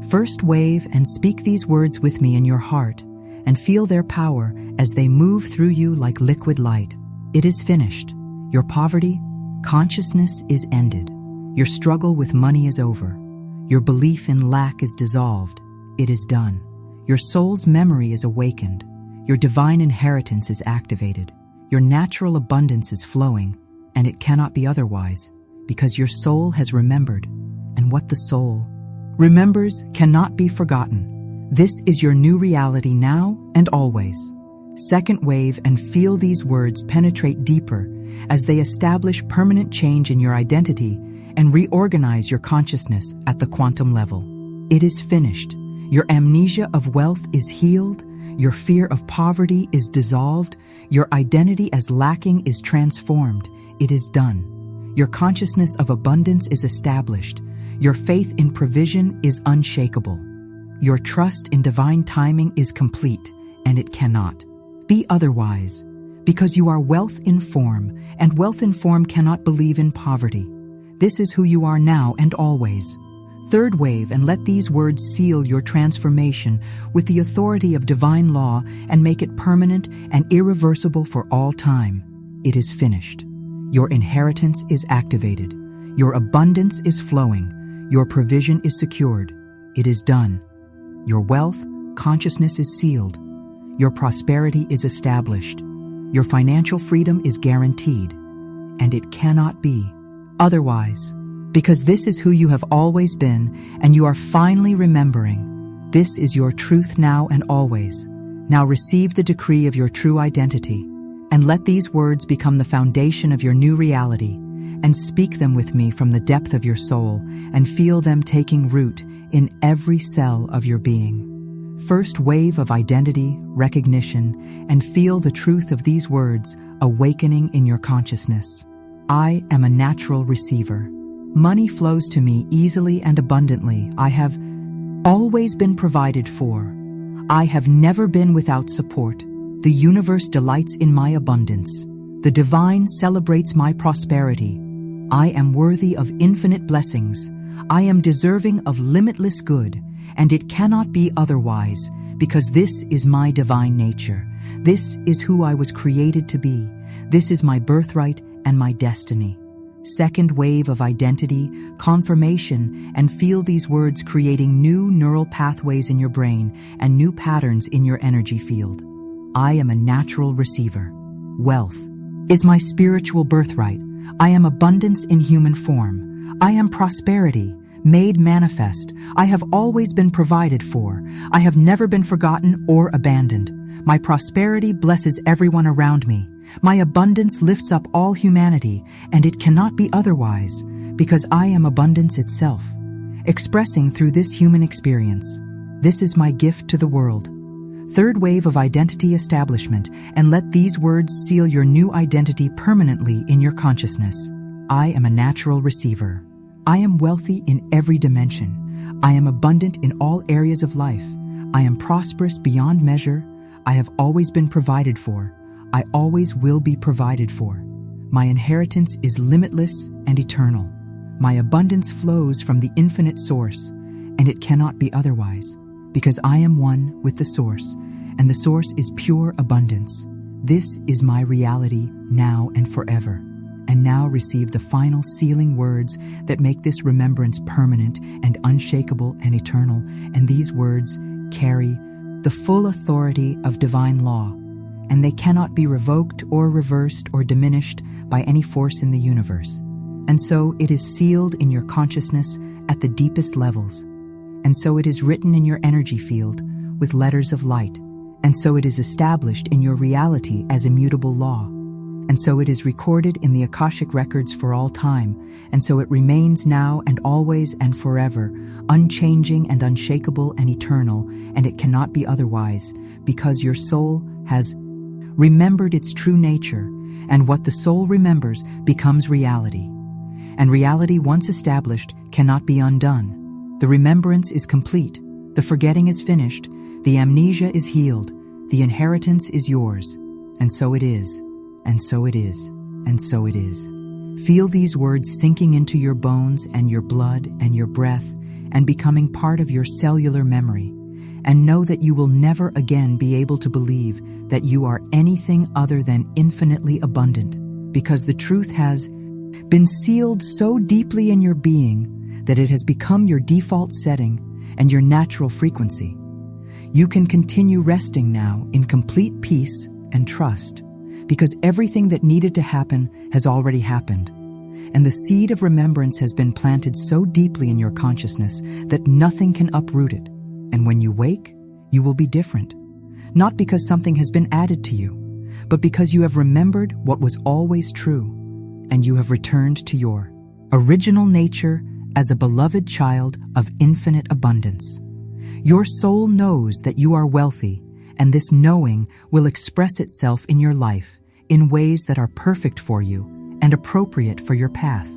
A: First wave and speak these words with me in your heart, and feel their power as they move through you like liquid light. It is finished. Your poverty consciousness is ended. Your struggle with money is over. Your belief in lack is dissolved. It is done. Your soul's memory is awakened. Your divine inheritance is activated. Your natural abundance is flowing, and it cannot be otherwise, because your soul has remembered, and what the soul remembers cannot be forgotten. This is your new reality now and always. Second wave and feel these words penetrate deeper as they establish permanent change in your identity and reorganize your consciousness at the quantum level. It is finished. Your amnesia of wealth is healed. Your fear of poverty is dissolved. Your identity as lacking is transformed. It is done. Your consciousness of abundance is established. Your faith in provision is unshakable. Your trust in divine timing is complete, and it cannot be otherwise, Because you are wealth in form, and wealth in form cannot believe in poverty. This is who you are now and always. Third wave, and let these words seal your transformation with the authority of divine law and make it permanent and irreversible for all time. It is finished. Your inheritance is activated. Your abundance is flowing. Your provision is secured. It is done. Your wealth, consciousness is sealed. Your prosperity is established. Your financial freedom is guaranteed. And it cannot be otherwise. Because this is who you have always been, and you are finally remembering. This is your truth now and always. Now receive the decree of your true identity, and let these words become the foundation of your new reality, and speak them with me from the depth of your soul, and feel them taking root in every cell of your being. First wave of identity, recognition, and feel the truth of these words awakening in your consciousness. I am a natural receiver. Money flows to me easily and abundantly. I have always been provided for. I have never been without support. The universe delights in my abundance. The divine celebrates my prosperity. I am worthy of infinite blessings. I am deserving of limitless good, and it cannot be otherwise, because this is my divine nature. This is who I was created to be. This is my birthright and my destiny. Second wave of identity, confirmation, and feel these words creating new neural pathways in your brain and new patterns in your energy field. I am a natural receiver. Wealth is my spiritual birthright. I am abundance in human form. I am prosperity, made manifest. I have always been provided for. I have never been forgotten or abandoned. My prosperity blesses everyone around me. My abundance lifts up all humanity, and it cannot be otherwise, because I am abundance itself, expressing through this human experience. This is my gift to the world. Third wave of identity establishment, and let these words seal your new identity permanently in your consciousness. I am a natural receiver. I am wealthy in every dimension. I am abundant in all areas of life. I am prosperous beyond measure. I have always been provided for. I always will be provided for. My inheritance is limitless and eternal. My abundance flows from the infinite source, and it cannot be otherwise, because I am one with the source, and the source is pure abundance. This is my reality now and forever. And now receive the final sealing words that make this remembrance permanent and unshakable and eternal, and these words carry the full authority of divine law, and they cannot be revoked or reversed or diminished by any force in the universe. And so it is sealed in your consciousness at the deepest levels. And so it is written in your energy field with letters of light. And so it is established in your reality as immutable law. And so it is recorded in the Akashic records for all time. And so it remains now and always and forever, unchanging and unshakable and eternal, and it cannot be otherwise, because your soul has remembered its true nature, and what the soul remembers becomes reality. And reality, once established, cannot be undone. The remembrance is complete. The forgetting is finished. The amnesia is healed. The inheritance is yours. And so it is. And so it is. And so it is. Feel these words sinking into your bones and your blood and your breath and becoming part of your cellular memory. And know that you will never again be able to believe that you are anything other than infinitely abundant, because the truth has been sealed so deeply in your being that it has become your default setting and your natural frequency. You can continue resting now in complete peace and trust, because everything that needed to happen has already happened. And the seed of remembrance has been planted so deeply in your consciousness that nothing can uproot it. And when you wake, you will be different. Not because something has been added to you, but because you have remembered what was always true, and you have returned to your original nature as a beloved child of infinite abundance. Your soul knows that you are wealthy, and this knowing will express itself in your life in ways that are perfect for you and appropriate for your path.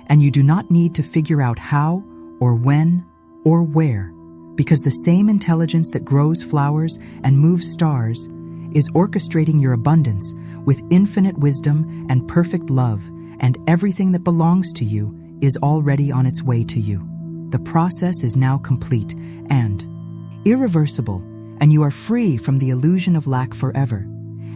A: And you do not need to figure out how or when or where, because the same intelligence that grows flowers and moves stars is orchestrating your abundance with infinite wisdom and perfect love, and everything that belongs to you is already on its way to you. The process is now complete and irreversible, and you are free from the illusion of lack forever.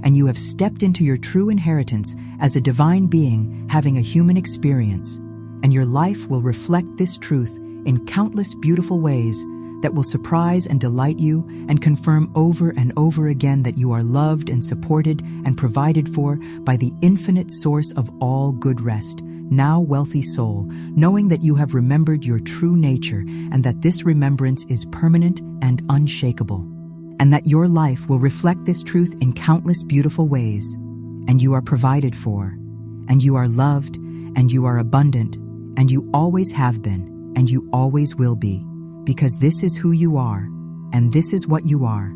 A: And you have stepped into your true inheritance as a divine being having a human experience, and your life will reflect this truth in countless beautiful ways that will surprise and delight you and confirm over and over again that you are loved and supported and provided for by the infinite source of all good rest. Now, wealthy soul, knowing that you have remembered your true nature and that this remembrance is permanent and unshakable, and that your life will reflect this truth in countless beautiful ways, and you are provided for, and you are loved, and you are abundant, and you always have been, and you always will be, because this is who you are, and this is what you are,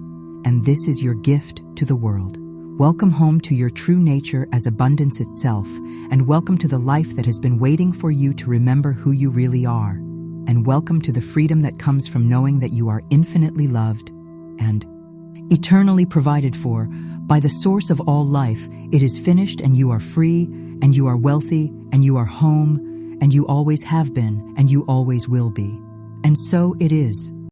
A: and this is your gift to the world. Welcome home to your true nature as abundance itself, and welcome to the life that has been waiting for you to remember who you really are, and welcome to the freedom that comes from knowing that you are infinitely loved and eternally provided for by the source of all life. It is finished, and you are free, and you are wealthy, and you are home, and you always have been, and you always will be. And so it is.